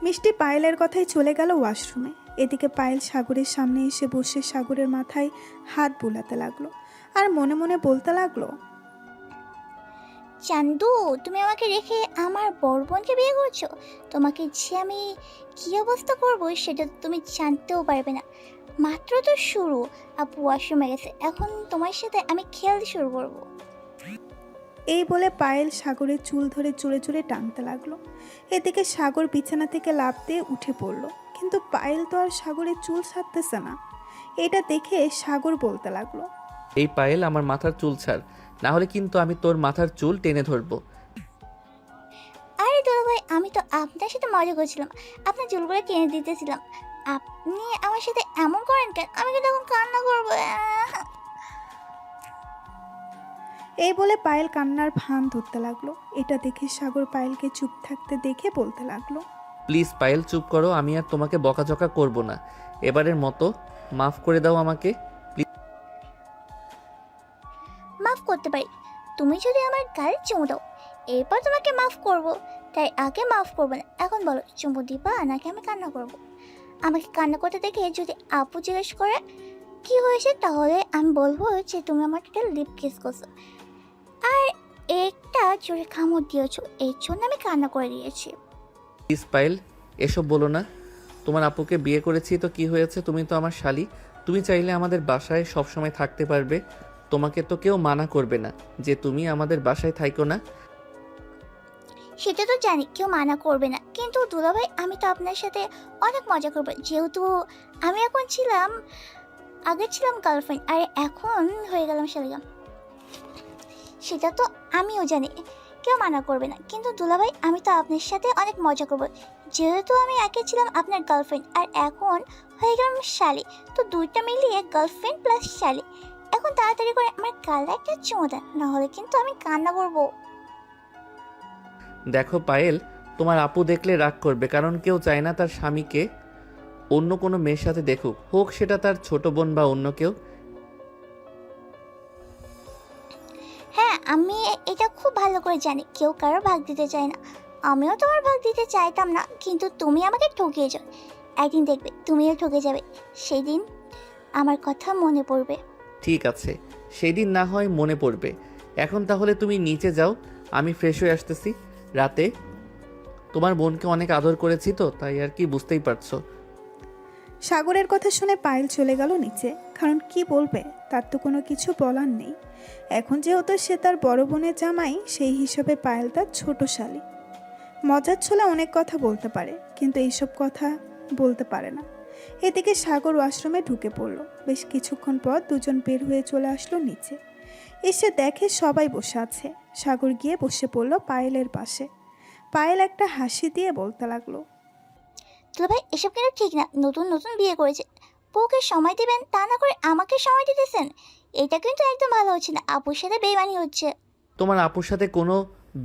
Speaker 3: মিষ্টি পায়েলের কথাই চলে গেল ওয়াশরুমে। এদিকে পায়েল সাগরের সামনে এসে বসে সাগরের মাথায় হাত বুলাতে লাগলো আর মনে মনে বলতে লাগলো,
Speaker 1: চান্দু, তুমি আমাকে রেখে আমার বড় বোনকে বিয়ে করছো? তোমাকে যে আমি কী অবস্থা করবো সেটা তো তুমি জানতেও পারবে না। মাত্র তো শুরু, আপু ওয়াশরুমে গেছে, এখন তোমার সাথে আমি খেলতে শুরু করবো।
Speaker 3: এই বলে পায়েল সাগরের চুল ধরে জোরে জোরে টানতে লাগলো। এদিকে সাগর বিছানা থেকে লাফ দিয়ে উঠে পড়লো, কিন্তু পায়েল তো আর সাগরের চুল ছাড়তেছে না। এটা দেখে সাগর বলতে লাগলো,
Speaker 2: এই পায়েল, আমার মাথার চুল ছাড়, না হলে কিন্তু আমি তোর মাথার চুল টেনে ধরবো।
Speaker 1: আরে দুলাভাই, আমি তো আপনার সাথে মজা করছিলাম, আপনার চুলগুলো টেনে দিতেছিলাম, আপনি আমার সাথে এমন করেন কেন? আমি কিন্তু এখন কান্না করবো।
Speaker 3: এই বলে পায়েল কান্নার ভান ধরতে লাগলো। এটা দেখে সাগর পায়েলকে চুপ থাকতে দেখে বলতে লাগলো,
Speaker 2: প্লিজ পায়েল, চুপ করো, আমি আর তোমাকে বকাঝকা করব না। এবারের মতো মাফ করে দাও আমাকে।
Speaker 1: মাফ করতে পারি, তুমি যদি আমার গায়ে চুমু দাও, এরপর তোমাকে মাফ করব। তাই আগে মাফ করবো না। এখন বলো, চুমু দিবা নাকি আমি কান্না করব? আমাকে কান্না করতে দেখে যদি আপু জিজ্ঞেস করে কি হয়েছে, তাহলে আমি বলবো যে তুমি আমাকে একটা লিপ কিস করছো আর একটা জোরে কামড় দিয়েছো, এর জন্য আমি কান্না করে দিয়েছি।
Speaker 2: প্লিজ পায়েল, এসব বলো না। তোমার আপুকে বিয়ে করেছি তো কি হয়েছে, তুমি তো আমার শালি। তুমি চাইলে আমাদের বাসায় সবসময় থাকতে পারবে, তোমাকে তো কেউ মানা করবে না যে তুমি আমাদের বাসায় থাইকো না।
Speaker 1: সেটা তো জানি কেউ মানা করবে না, কিন্তু দুলাভাই, আমি তো আপনার সাথে অনেক মজা করবো, যেহেতু আমি এখন ছিলাম, আগে ছিলাম গার্লফ্রেন্ড আর এখন হয়ে গেলাম শালিগাম। সেটা তো আমিও জানি কেউ মানা করবে না, কিন্তু দুলাভাই, আমি তো আপনার সাথে অনেক মজা করবো, যেহেতু আমি আগে ছিলাম আপনার গার্লফ্রেন্ড আর এখন হয়ে গেলাম শালি, তো দুইটা মিলিয়ে গার্লফ্রেন্ড প্লাস শালি। এখন তাড়াতাড়ি করে আমার গালে একটা চুমু দেন, নাহলে কিন্তু আমি কান্না করবো।
Speaker 2: দেখো পায়েল, তোমার আপু দেখলে রাগ করবে, কারণ কেউ চায় না তার স্বামীকে অন্য কোনো মেয়ের সাথে দেখুক, হোক সেটা তার ছোট বোন বা অন্য কেউ।
Speaker 1: হ্যাঁ, আমি এটা খুব ভালো করে জানি কেউ কারো ভাগ দিতে চায় না, আমিও তোমার ভাগ দিতে চাইতাম না, কিন্তু তুমি আমাকে ঠকিয়ে যাও। একদিন দেখবে তুমিও ঠকে যাবে, সেদিন আমার কথা মনে পড়বে।
Speaker 2: ঠিক আছে, সেদিন না হয় মনে পড়বে। এখন তাহলে তুমি নিচে যাও, আমি ফ্রেশ হয়ে আসতেছি। রাতে তোমার বোনকে অনেক আদর করেছি তো, তাই আর কি, বুঝতেই পারছো।
Speaker 3: সাগরের কথা শুনে পায়েল চলে গেল নিচে, কারণ কি বলবে, তার তো কোনো কিছু বলার নেই। এখন যেহেতু সে তার বড় বোনের জামাই, সেই হিসাবে পায়েল তার ছোট শালী। মজার ছলে অনেক কথা বলতে পারে, কিন্তু এইসব কথা বলতে পারে না। এদিকে সাগর ওয়াশরুমে ঢুকে পড়ল। বেশ কিছুক্ষণ পর দুজন বের হয়ে চলে আসলো নিচে। এসে দেখে সবাই বসে আছে। সাগর গিয়ে বসে পড়ল পায়েলের পাশে। পায়েল একটা হাসি দিয়ে বলতে লাগলো,
Speaker 1: দুলাভাই, এসব কিন্তু ঠিক না, নতুন নতুন বিয়ে করেছে, আপুকে সময় দিবেন, তা না করে আমাকে সময় দিতেছেন। এটা কিন্তু একদম ভালো হচ্ছে না, আপুর সাথে বেইমানি হচ্ছে।
Speaker 2: তোমার আপুর সাথে কোনো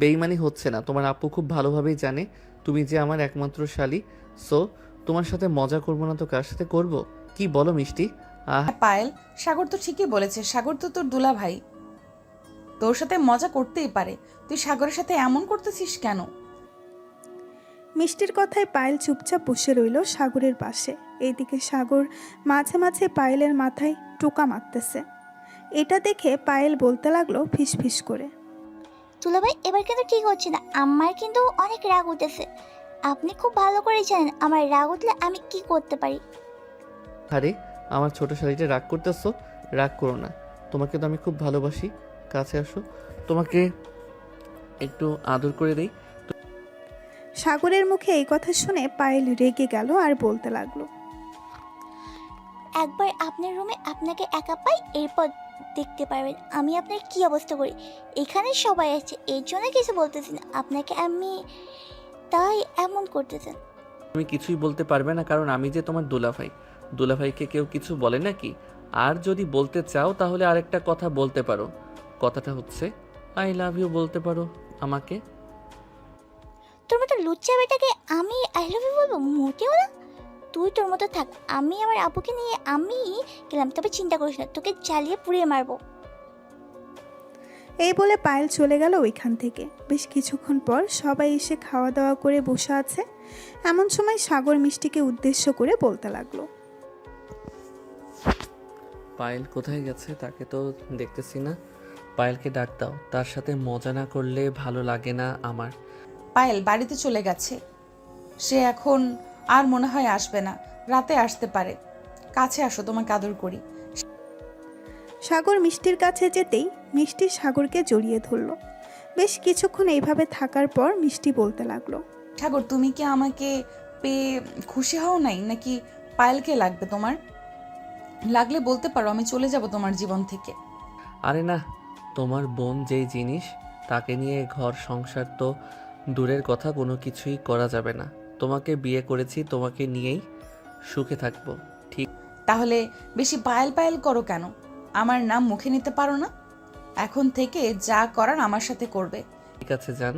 Speaker 2: বেইমানি হচ্ছে না। তোমার আপু খুব ভালোভাবেই জানে তুমি যে আমার একমাত্র শালী। সো তোমার সাথে মজা করবো না তো কার সাথে করব? কি বলো মিষ্টি?
Speaker 7: পায়েল, সাগর তো ঠিকই বলেছে, সাগর তো তোর দুলা ভাই, তোর সাথে মজা করতেই পারে। তুই সাগরের সাথে এমন করতেছিস কেন?
Speaker 3: মিষ্টির কথায় পায়েল চুপচাপ বসে রইল সাগরের পাশে। এইদিকে সাগর মাঝে মাঝে পায়েলের মাথায় টোকা মারতেছে। এটা দেখে পায়েল বলতে লাগলো ফিসফিস করে,
Speaker 1: দুলাভাই এবার কিন্তু ঠিক হচ্ছে না, আমার কিন্তু অনেক রাগ উঠেছে। আপনি খুব ভালো করে জানেন আমার রাগ উঠলে আমি কি করতে পারি।
Speaker 2: আরে আমার ছোট শাড়িটা রাগ করতেছো? রাগ করো না, তোমাকে তো আমি খুব ভালোবাসি। কাছে আসো, তোমাকে একটু আদর করে দেই।
Speaker 3: সাগরের মুখে এই কথা শুনে পায়েল রেগে গেল আর বলতে লাগলো,
Speaker 1: একবার আপনার রুমে আপনাকে একা পাই, এরপর দেখতে পারবেন আমি আপনার কি অবস্থা করি। এখানে সবাই আছে, এর জন্য কিছু বলতেছি না আপনাকে আমি, তাই এমন করতেছেন।
Speaker 2: তুমি কিছুই বলতে পারবে না, কারণ আমি যে তোমার দুলাভাই। দুলাভাইকে কেউ কিছু বলে নাকি? আর যদি বলতে চাও তাহলে আরেকটা কথা বলতে পারো। কথাটা হচ্ছে আই লাভ ইউ বলতে পারো আমাকে।
Speaker 1: তোর মতো লুচ্চা বেটাকে আমি আই লাভ ইউ বলবো? মোটেও না। তুই তোর মতো থাক, আমি আমার আপুকে নিয়ে আমি গেলাম, তবে চিন্তা করিস না, তোকে জ্বালিয়ে পুড়িয়ে মারবো।
Speaker 3: এই বলে পায়েল চলে গেল ওইখান থেকে। বেশ কিছুক্ষণ পর সবাই এসে খাওয়া দাওয়া করে বসে আছে। এমন সময় সাগর মিষ্টিকে উদ্দেশ্য করে বলতে লাগলো,
Speaker 2: পায়েল কোথায় গেছে? তাকে তো দেখতেছি না। পায়েলকে ডাক দাও, তার সাথে মজা না করলে ভালো লাগে না আমার।
Speaker 7: পায়েল বাড়িতে চলে গেছে, সে এখন আর মনে হয় আসবে না, রাতে আসতে পারে। কাছে আসো, তোমাকে আদর করি।
Speaker 3: সাগর মিষ্টির কাছে যেতেই মিষ্টি সাগরকে জড়িয়ে ধরলো। বেশ কিছুক্ষণ এইভাবে থাকার পর মিষ্টি বলতে লাগলো,
Speaker 7: সাগর, তুমি কি আমাকে পেয়ে খুশি হও নাই, নাকি পায়েলকে লাগবে তোমার? লাগলে বলতে পারো, আমি চলে যাব তোমার জীবন থেকে।
Speaker 2: আরে না, তোমার বোন যেই জিনিস, তাকে নিয়ে ঘর সংসার তো দূরের কথা, কোনো কিছুই করা যাবে না। তোমাকে বিয়ে করেছি, তোমাকে নিয়েই সুখে থাকবো। ঠিক
Speaker 7: তাহলে বেশি পায়েল পায়েল করো কেন? আমার নাম মুখে নিতে পারো না? এখন থেকে যা করার আমার সাথে করবে।
Speaker 2: ঠিক আছে জান।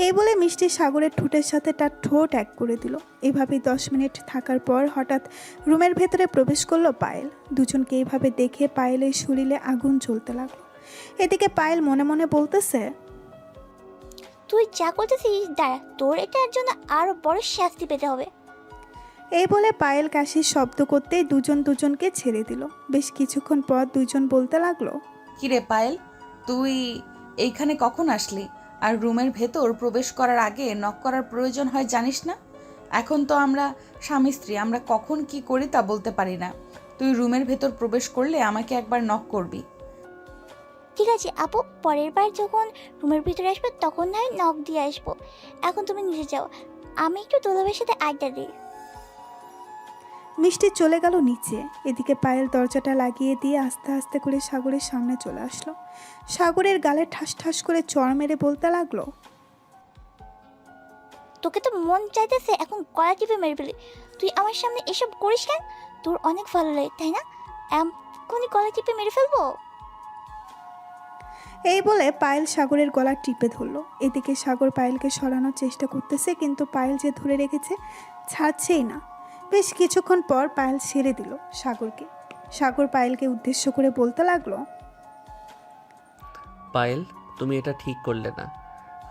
Speaker 3: এই বলে মিষ্টি সাগরের ঠোঁটের সাথে তার ঠোঁট এক করে দিল। এভাবেই 10 মিনিট থাকার পর হঠাৎ রুমের ভেতরে প্রবেশ করলো পায়েল। দুজনকে এইভাবে দেখে পায়েলের শরীরে আগুন জ্বলতে লাগলো। এদিকে পায়েল মনে মনে বলতেছে,
Speaker 1: তুই যা করতেছিস দাঁড়া, তোর এটার জন্য আরো বড় শাস্তি পেতে হবে।
Speaker 3: এই বলে পায়েল কাশির শব্দ করতেই দুজন দুজনকে ছেড়ে দিল। বেশ কিছুক্ষণ পর দুজন বলতে লাগলো,
Speaker 7: কিরে পায়েল, তুই এইখানে কখন আসলি? আর রুমের ভেতর প্রবেশ করার আগে নক করার প্রয়োজন হয় জানিস না? এখন তো আমরা স্বামী স্ত্রী, আমরা কখন কি করি তা বলতে পারি না। তুই রুমের ভেতর প্রবেশ করলে আমাকে একবার নক করবি।
Speaker 1: ঠিক আছে আপু, পরের বার যখন রুমের ভিতরে আসবে তখন না হয় নক দিয়ে আসবো। এখন তুমি নিচে যাও, আমি একটু দুলাভাইয়ের সাথে আড্ডা দিই।
Speaker 3: মিষ্টি চলে গেল নিচে। এদিকে পায়েল দরজাটা লাগিয়ে দিয়ে আস্তে আস্তে করে সাগরের সামনে চলে আসলো। সাগরের গালে ঠাস ঠাস করে চড় মেরে বলতে লাগলো,
Speaker 1: তোকে তো মন চাইতেছে এখন গলা টিপে মেরে ফেলি। তুই আমার সামনে এসব করিস কেন? তোর অনেক ভালো লাগে তাই না? এখনই গলা টিপে মেরে ফেলবো।
Speaker 3: এই বলে পায়েল সাগরের গলা টিপে ধরলো। এদিকে সাগর পায়েলকে সরানোর চেষ্টা করতেছে, কিন্তু পায়েল যে ধরে রেখেছে ছাড়ছেই না। বেশ কিছুক্ষণ পর পায়েল ছেড়ে দিল সাগরকে। সাগর পায়েলকে উদ্দেশ্য করে বলতে লাগলো,
Speaker 2: পায়েল, তুমি এটা ঠিক করলে না।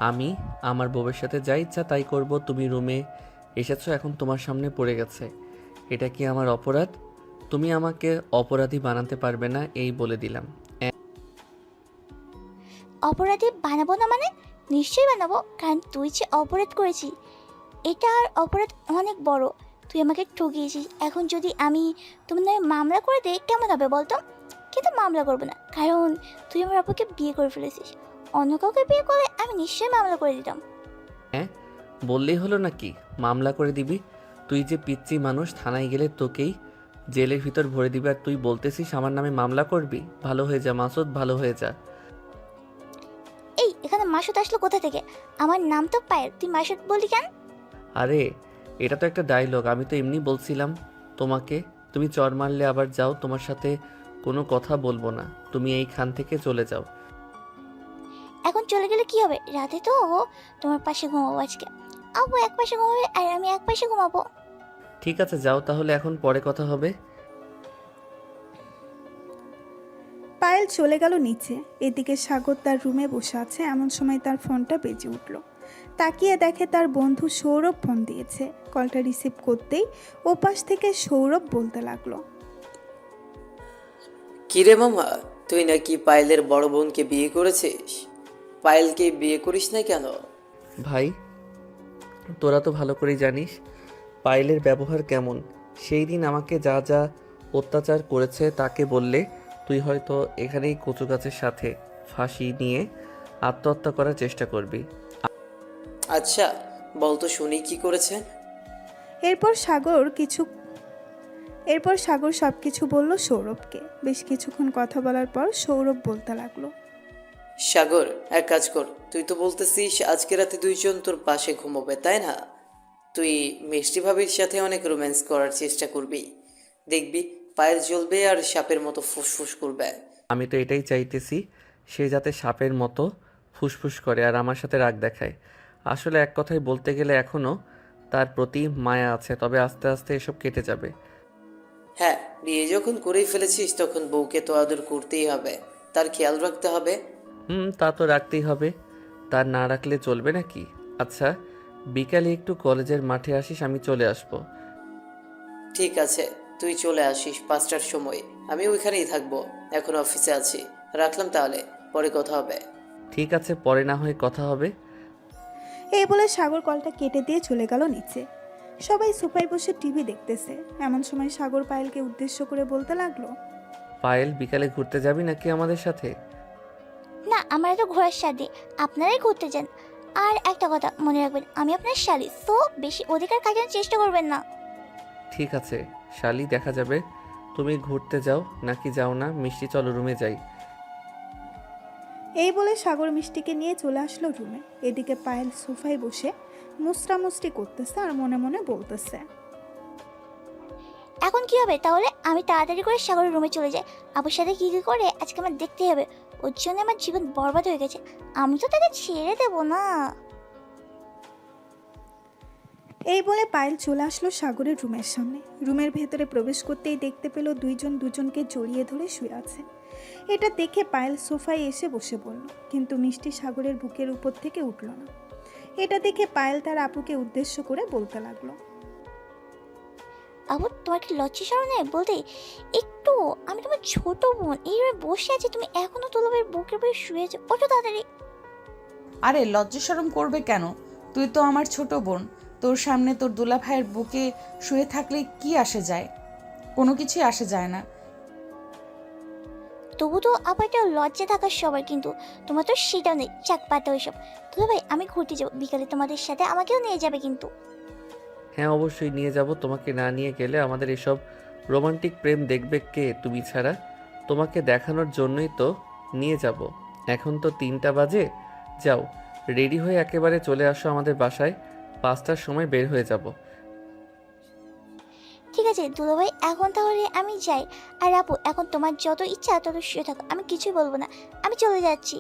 Speaker 2: আমি আমার বউয়ের সাথে যা ইচ্ছা তাই করব। তুমি রুমে এসেছো, এখন তোমার সামনে পড়ে গেছে। এটা কি আমার অপরাধ? তুমি আমাকে অপরাধী বানাতে পারবে না, এই বলে দিলাম।
Speaker 1: অপরাধী বানাবো না মানে? নিশ্চয়ই বানাবো, কারণ তুই যে অপরাধ করেছিস এটা আর অপরাধ অনেক বড়। তুই আমাকে ঠকিয়েছিস। এখন যদি আমি তোমার নামে মামলা করে দিই কেমন হবে বলতো? কিন্তু মামলা করবো না, কারণ তুই আমার আপুকে বিয়ে করে ফেলেছিস। অন্য কাউকে বিয়ে করলে আমি নিশ্চয়ই মামলা করে দিতাম।
Speaker 2: হ্যাঁ, বললেই হলো নাকি মামলা করে দিবি? তুই যে পিচ্চি মানুষ, থানায় গেলে তোকেই জেলের ভিতর ভরে দিবে, আর তুই বলতেছিস আমার নামে মামলা করবি? ভালো হয়ে যা মাসুদ, ভালো হয়ে যা।
Speaker 1: এই এখানে মাসুদ আসলো কোথা থেকে? আমার নাম তো পায়েল, তুই মাসুদ বলি কেন?
Speaker 2: আরে এটা তো একটা ডায়লগ, আমি তো এমনি বলছিলাম তোমাকে। তুমি চর মারলে আবার যাও, তোমার সাথে কোনো কথা বলবো না, তুমি এইখান থেকে চলে যাও।
Speaker 1: এখন চলে গেলে কি হবে? রাতে তো তোমার পাশে ঘুমাবো আজকে। আব্বু এক পাশে ঘুমাবে আর আমি এক পাশে ঘুমাবো।
Speaker 2: ঠিক আছে যাও তাহলে, এখন পরে কথা হবে।
Speaker 3: পায়েল চলে গেল নিচে। এদিকে সাগর তার রুমে বসে আছে, এমন সময় তার ফোনটা বেজে উঠল। তাকিয়ে দেখে তার বন্ধু সৌরভ ফোন দিয়েছে। কলটা রিসিভ করতেই ওপাশ থেকে সৌরভ বলতে লাগলো,
Speaker 9: কিরে মামা, তুই নাকি পায়েলের বড় বোনকে বিয়ে করেছিস? পায়েলকে বিয়ে করিস না কেন?
Speaker 2: ভাই তোরা তো ভালো করেই জানিস পায়েলের ব্যবহার কেমন। সেই দিন আমাকে যা যা অত্যাচার করেছে তাকে বললে তুই হয়তো এখানেই কচু গাছের সাথে ফাঁসি নিয়ে আত্মহত্যা করার চেষ্টা করবি।
Speaker 9: আচ্ছা বলতো শুনি কি করেছে।
Speaker 3: এরপর সাগর সবকিছু বলল সৌরভকে। বেশ কিছুক্ষণ কথা বলার পর সৌরভ বলতে লাগলো,
Speaker 9: সাগর, এক কাজ কর, তুই তো বলতেছিস আজকে রাতে দুইজন তোর পাশে ঘুমোবে, তাই না? তুই মিষ্টি ভাবির সাথে অনেক রোম্যান্স করার চেষ্টা করবি, দেখবি পায়েল জ্বলবে আর সাপের মতো ফুসফুস করবে।
Speaker 2: আমি তো এটাই চাইতেছি, সে যাতে সাপের মতো ফুসফুস করে আর আমার সাথে রাগ দেখায়। আসলে এক কথায় বলতে গেলে এখনও তার প্রতি মায়া আছে, তবে আস্তে আস্তে এসব কেটে যাবে।
Speaker 9: হ্যাঁ, বিয়ে যখন করেই ফেলেছিস তখন বউকে তো আদর করতেই হবে, তার খেয়াল রাখতে হবে।
Speaker 2: তা তো রাখতেই হবে, তার না রাখলে চলবে নাকি। আচ্ছা বিকালে একটু কলেজের মাঠে আসিস, আমি চলে আসবো।
Speaker 9: ঠিক আছে, তুই চলে আসিস 5টার সময়, আমি ওইখানেই থাকবো, এখন অফিসে আছি। রাখলাম তাহলে, পরে কথা হবে।
Speaker 2: ঠিক আছে, পরে না হয় কথা হবে।
Speaker 3: এই বলে সাগর কলটা কেটে দিয়ে চলে গেল নিচে। সবাই সোফায় বসে টিভি দেখতেছে। এমন সময় সাগর পায়েলকে উদ্দেশ্য করে বলতে লাগলো,
Speaker 2: পায়েল বিকালে ঘুরতে যাবি নাকি আমাদের সাথে?
Speaker 1: না, আমার তো ঘোরার সাথে, আপনারাই ঘুরতে যান। আর একটা কথা মনে রাখবেন, আমি আপনার শালি, তো বেশি অধিকার কাটানোর চেষ্টা করবেন না।
Speaker 2: ঠিক আছে শালি, দেখা যাবে তুমি ঘুরতে যাও নাকি যাও না। মিষ্টি চলো রুমে যাই।
Speaker 3: এই বলে সাগর মিষ্টিকে নিয়ে চলে আসলো রুমে। এদিকে পায়েল সোফায় বসে মুস্টামুষ্টি করতেছে আর মনে মনে বলতেছে,
Speaker 1: এখন কি হবে তাহলে? আমি তাড়াতাড়ি করে সাগরের রুমে চলে যাই। আবুর সাথে কি কি করে আজকে আমার দেখতেই হবে। ওর জন্য আমার জীবন বরবাদ হয়ে গেছে, আমি তো তাকে ছেড়ে দেবো না।
Speaker 3: এই বলে পায়েল চলে আসলো সাগরের রুমের সামনে। রুমের ভেতরে প্রবেশ করতেই দেখতে পেল দুইজন দুজনকে জড়িয়ে ধরে শুয়ে আছে। এটা দেখে পায়েল সোফায় এসে বসে পড়ল, কিন্তু মিষ্টি সাগরের বুকের উপর থেকে উঠল না। এটা দেখে পায়েল তার আপুকে উদ্দেশ্য করে বলতে লাগলো,
Speaker 1: আবু তোমার কি লজ্জা শরম নেই বলতে? একটু, আমি তোমার ছোট বোন, এইভাবে বসে আছি, তুমি এখনো তোলবের বুকের উপরে শুয়েছো, ওঠো তাড়াতাড়ি।
Speaker 7: আরে লজ্জা শরম করবে কেন? তুই তো আমার ছোট বোন, তোর সামনে তোর দুলা ভাইয়ের বুকে শুয়ে থাকলে কি আসে যায়? কোনো কিছুই আসে যায় না।
Speaker 1: তবু তো আবার একটা লজ্জা থাকার সবার, কিন্তু তোমার তো সেটাও নেই। চাক পাতা ওইসব। তো ভাই আমি ঘুরতে যাবো বিকালে তোমাদের সাথে, আমাকেও নিয়ে যাবে কিন্তু।
Speaker 2: হ্যাঁ অবশ্যই নিয়ে যাব, তোমাকে না নিয়ে গেলে আমাদের এসব রোমান্টিক প্রেম দেখবে কে তুমি ছাড়া? তোমাকে দেখানোর জন্যই তো নিয়ে যাব। এখন তো 3টা বাজে, যাও রেডি হয়ে একেবারে চলে আসো আমাদের বাসায়, 5টার সময় বের হয়ে যাব।
Speaker 1: ঠিক আছে দুলাভাই, এখন তাহলে আমি যাই। আর আপু এখন তোমার যত ইচ্ছা তত শুয়ে থাকো, আমি কিছুই বলবো না, আমি চলে যাচ্ছি।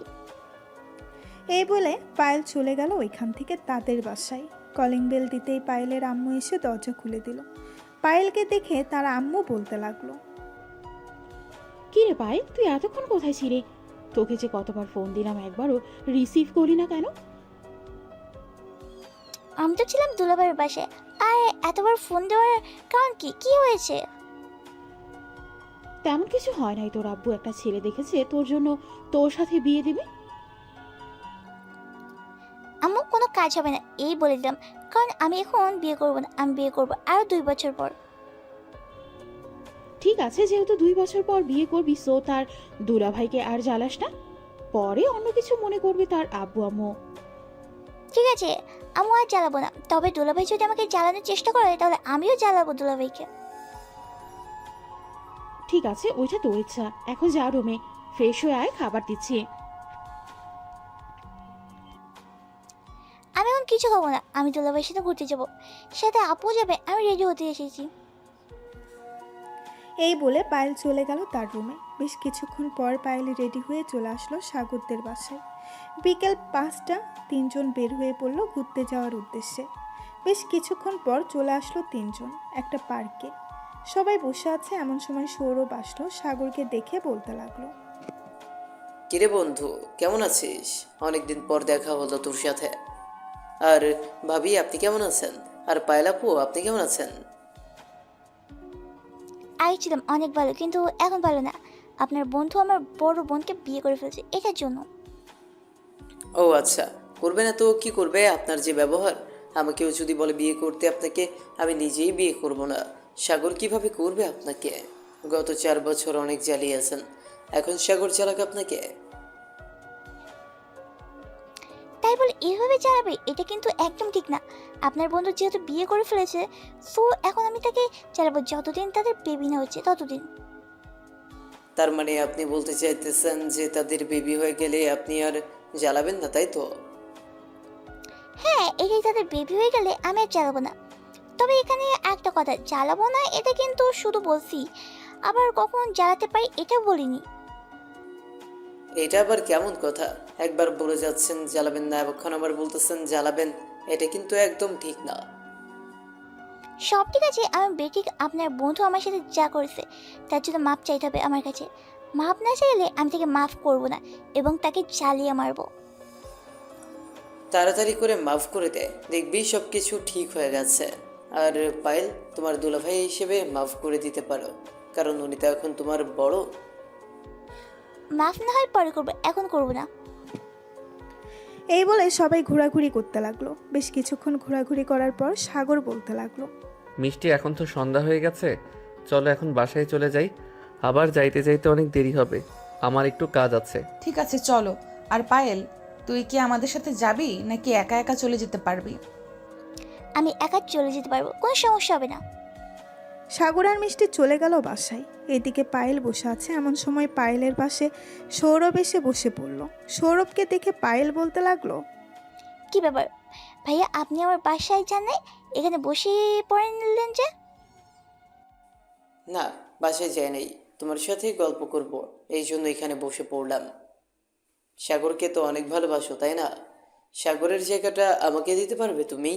Speaker 3: এই বলে পায়েল চলে গেল ওইখান থেকে তাদের বাসায়। কলিং বেল দিতেই পায়েলের আম্মু এসে দরজা খুলে দিল। পায়েলকে দেখে তার আম্মু বলতে লাগলো,
Speaker 8: কি রে পায়েল, তুই এতক্ষণ কোথায় ছিলি? তোকে যে কতবার ফোন দিলাম, একবারও রিসিভ করলি না কেন?
Speaker 1: আমি তো ছিলাম দুলাভাইয়ের বাসায়। আর এতবার ফোন দেওয়ার কারণ কি? কি হয়েছে?
Speaker 8: তেমন কিছু হয় নাই, তোর আব্বু একটা ছেলে দেখেছে তোর জন্য, তোর সাথে বিয়ে দিবে।
Speaker 1: আম্মু কোনো কাজ হবে না এই বলে দিলাম, কারণ আমি এখন বিয়ে করবো না, আমি বিয়ে করবো আরো 2 বছর পর।
Speaker 8: ঠিক আছে, যেহেতু 2 বছর পর বিয়ে করবি, সো তার দুলা ভাইকে আর জ্বালাস না, পরে অন্য কিছু মনে করবি তার আব্বু আম্মু।
Speaker 1: ঠিক আছে, আম্মু আর জ্বালাবো না, তবে দুলাভাই যদি আমাকে জ্বালানোর চেষ্টা করে তাহলে আমিও জ্বালাবো দুলাভাইকে।
Speaker 8: ঠিক আছে, ওইটা তোর ইচ্ছা। এখন যা রুমে, ফ্রেশ হয়ে আয়, খাবার দিচ্ছি।
Speaker 1: আমি এখন কিছু খাবো না, আমি দুলাভাইয়ের সাথে ঘুরতে যাবো, সাথে আপু যাবে, আমি রেডি হতে এসেছি।
Speaker 3: এই বলে পায়েল চলে গেল তার রুমে। বেশ কিছুক্ষণ পর পায়েল রেডি হয়ে চলে আসলো সাগরদের বাসায়। বিকেল 5টা, তিনজন বের হয়ে পড়ল ঘুরতে যাওয়ার উদ্দেশ্যে। বেশ কিছুক্ষণ পর চলে আসলো তিনজন একটা পার্কে। সবাই বসে আছে, এমন সময় সৌরভ আসলো, সাগরকে দেখে বলতে লাগলো।
Speaker 9: কিরে বন্ধু, কেমন আছিস? অনেকদিন পর দেখা হলো তোর সাথে। আর ভাবি, আপনি কেমন আছেন? আর পায়েল আপু, আপনি কেমন আছেন?
Speaker 1: আগে ছিলাম অনেক ভালো, কিন্তু এখন ভালো না। আপনার বন্ধু আমার বড় বোনকে বিয়ে করে ফেলছে, এটার জন্য।
Speaker 9: ও আচ্ছা, করবে না তো কি করবে? আপনার যে ব্যবহার, আমাকেও যদি বলে বিয়ে করতে আপনাকে, আমি নিজেই বিয়ে করব না। সাগর কিভাবে করবে আপনাকে? গত 4 বছর অনেক জ্বালিয়েছেন, এখন সাগর চালাক আপনাকে?
Speaker 1: তাই বলে এভাবে চালাবে, এটা কিন্তু একদম ঠিক না। আপনার বন্ধু যেহেতু বিয়ে করে ফেলেছে, সো এখন আমি তাকে চালাবো যতদিন তাদের বেবি না হচ্ছে ততদিন।
Speaker 9: তার মানে আপনি বলতে চাইতেছেন যে তাদের বেবি হয়ে গেলে আপনি আর জ্বালাবেন না, তাই তো?
Speaker 1: হ্যাঁ, এটাই, তাদের বেবি হয়ে গেলে আমি আর চালাবো না। তবে এখানে একটা কথা, জ্বালাবো না এটা কিন্তু শুধু বলছি, আবার কখন জ্বালাতে পারি এটা বলিনি।
Speaker 9: এটা আবার কেমন কথা? একবার বলে যাচ্ছেন জ্বালাবেন না, এখন আবার বলতেছেন জ্বালাবেন। এটা কিন্তু একদম ঠিক না।
Speaker 1: সব ঠিক আছে, আমি বেঠিক। আপনার বন্ধু আমার সাথে যা করেছে তার জন্য মাপ চাইতে হবে আমার কাছে। মাপ না চাইলে আমি তাকে মাফ করব না এবং তাকে জ্বালিয়ে মারবো।
Speaker 9: তাড়াতাড়ি করে মাফ করে দে, দেখবি সব কিছু ঠিক হয়ে গেছে। আর পায়েল, তোমার দুলাভাই হিসেবে মাফ করে দিতে পারো, কারণ উনি তো এখন তোমার বড়।
Speaker 1: মাফ না হয় পরে করবো, এখন করব না।
Speaker 3: এই বলে সবাই ঘোরাঘুরি করতে লাগলো। বেশ কিছুক্ষণ ঘোরাঘুরি করার পর সাগর বলতে লাগলো।
Speaker 2: মিষ্টি, এখন তো সন্ধ্যা হয়ে গেছে, চলো এখন বাসায় চলে যাই। আবার যাইতে যাইতে অনেক দেরি হবে, আমার একটু কাজ আছে।
Speaker 7: ঠিক আছে চলো। আর পায়েল, তুই কি আমাদের সাথে যাবি নাকি একা একা চলে যেতে পারবি?
Speaker 1: আমি একা চলে যেতে পারবো, কোনো সমস্যা হবে না।
Speaker 3: সাগর আর মিষ্টি চলে গেল বাসায়। এদিকে পায়েল বসে আছে, এমন সময় পায়েলের পাশে সৌরভ এসে বসে পড়ল। সৌরভকে দেখে পায়েল বলতে লাগলো।
Speaker 1: কি ব্যাপার ভাইয়া, আপনি আমার বাসায় যান নাই, এখানে বসে পড়ে নিলেন যে?
Speaker 9: না, বাসায় যাই নাই, তোমার সাথেই গল্প করব, এই জন্য এখানে বসে পড়লাম। সাগরকে তো অনেক ভালোবাসো, তাই না? সাগরের জায়গাটা আমাকে দিতে পারবে তুমি?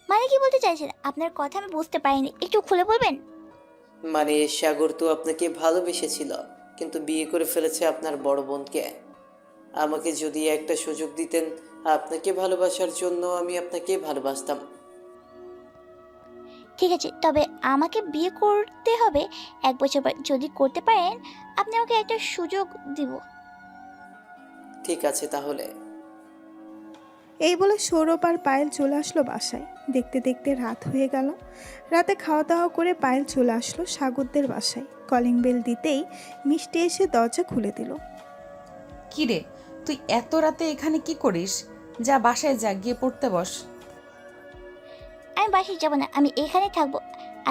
Speaker 1: মানে কি বলতে চাইছেন? আপনার কথা আমি বুঝতে পারিনি, একটু খুলে বলবেন?
Speaker 9: মানে সাগর তো আপনাকে ভালোবেসেছিল, কিন্তু বিয়ে করে ফেলেছে আপনার বড় বোনকে। আমাকে যদি একটা সুযোগ দিতেন আপনাকে ভালোবাসার জন্য, আমি আপনাকে ভালোবাসতাম।
Speaker 1: ঠিক আছে, তবে আমাকে বিয়ে করতে হবে 1 বছর পর। যদি করতে পারেন আপনি আমাকে একটা সুযোগ দিব।
Speaker 9: ঠিক আছে তাহলে।
Speaker 3: এই বলে সৌরভ আর পায়েল চলে আসলো বাসায়। দেখতে দেখতে রাত হয়ে গেল। রাতে খাওয়া দাওয়া করে পায়েল চলে আসলো সাগরদের বাসায়। কলিং বেল দিতেই মিষ্টি এসে দরজা খুলে দিল।
Speaker 7: কি রে, তুই এত রাতে এখানে কি করিস? যা বাসায় যা, গিয়ে পড়তে বস।
Speaker 1: আমি বাসায় যাব না, আমি এখানে থাকবো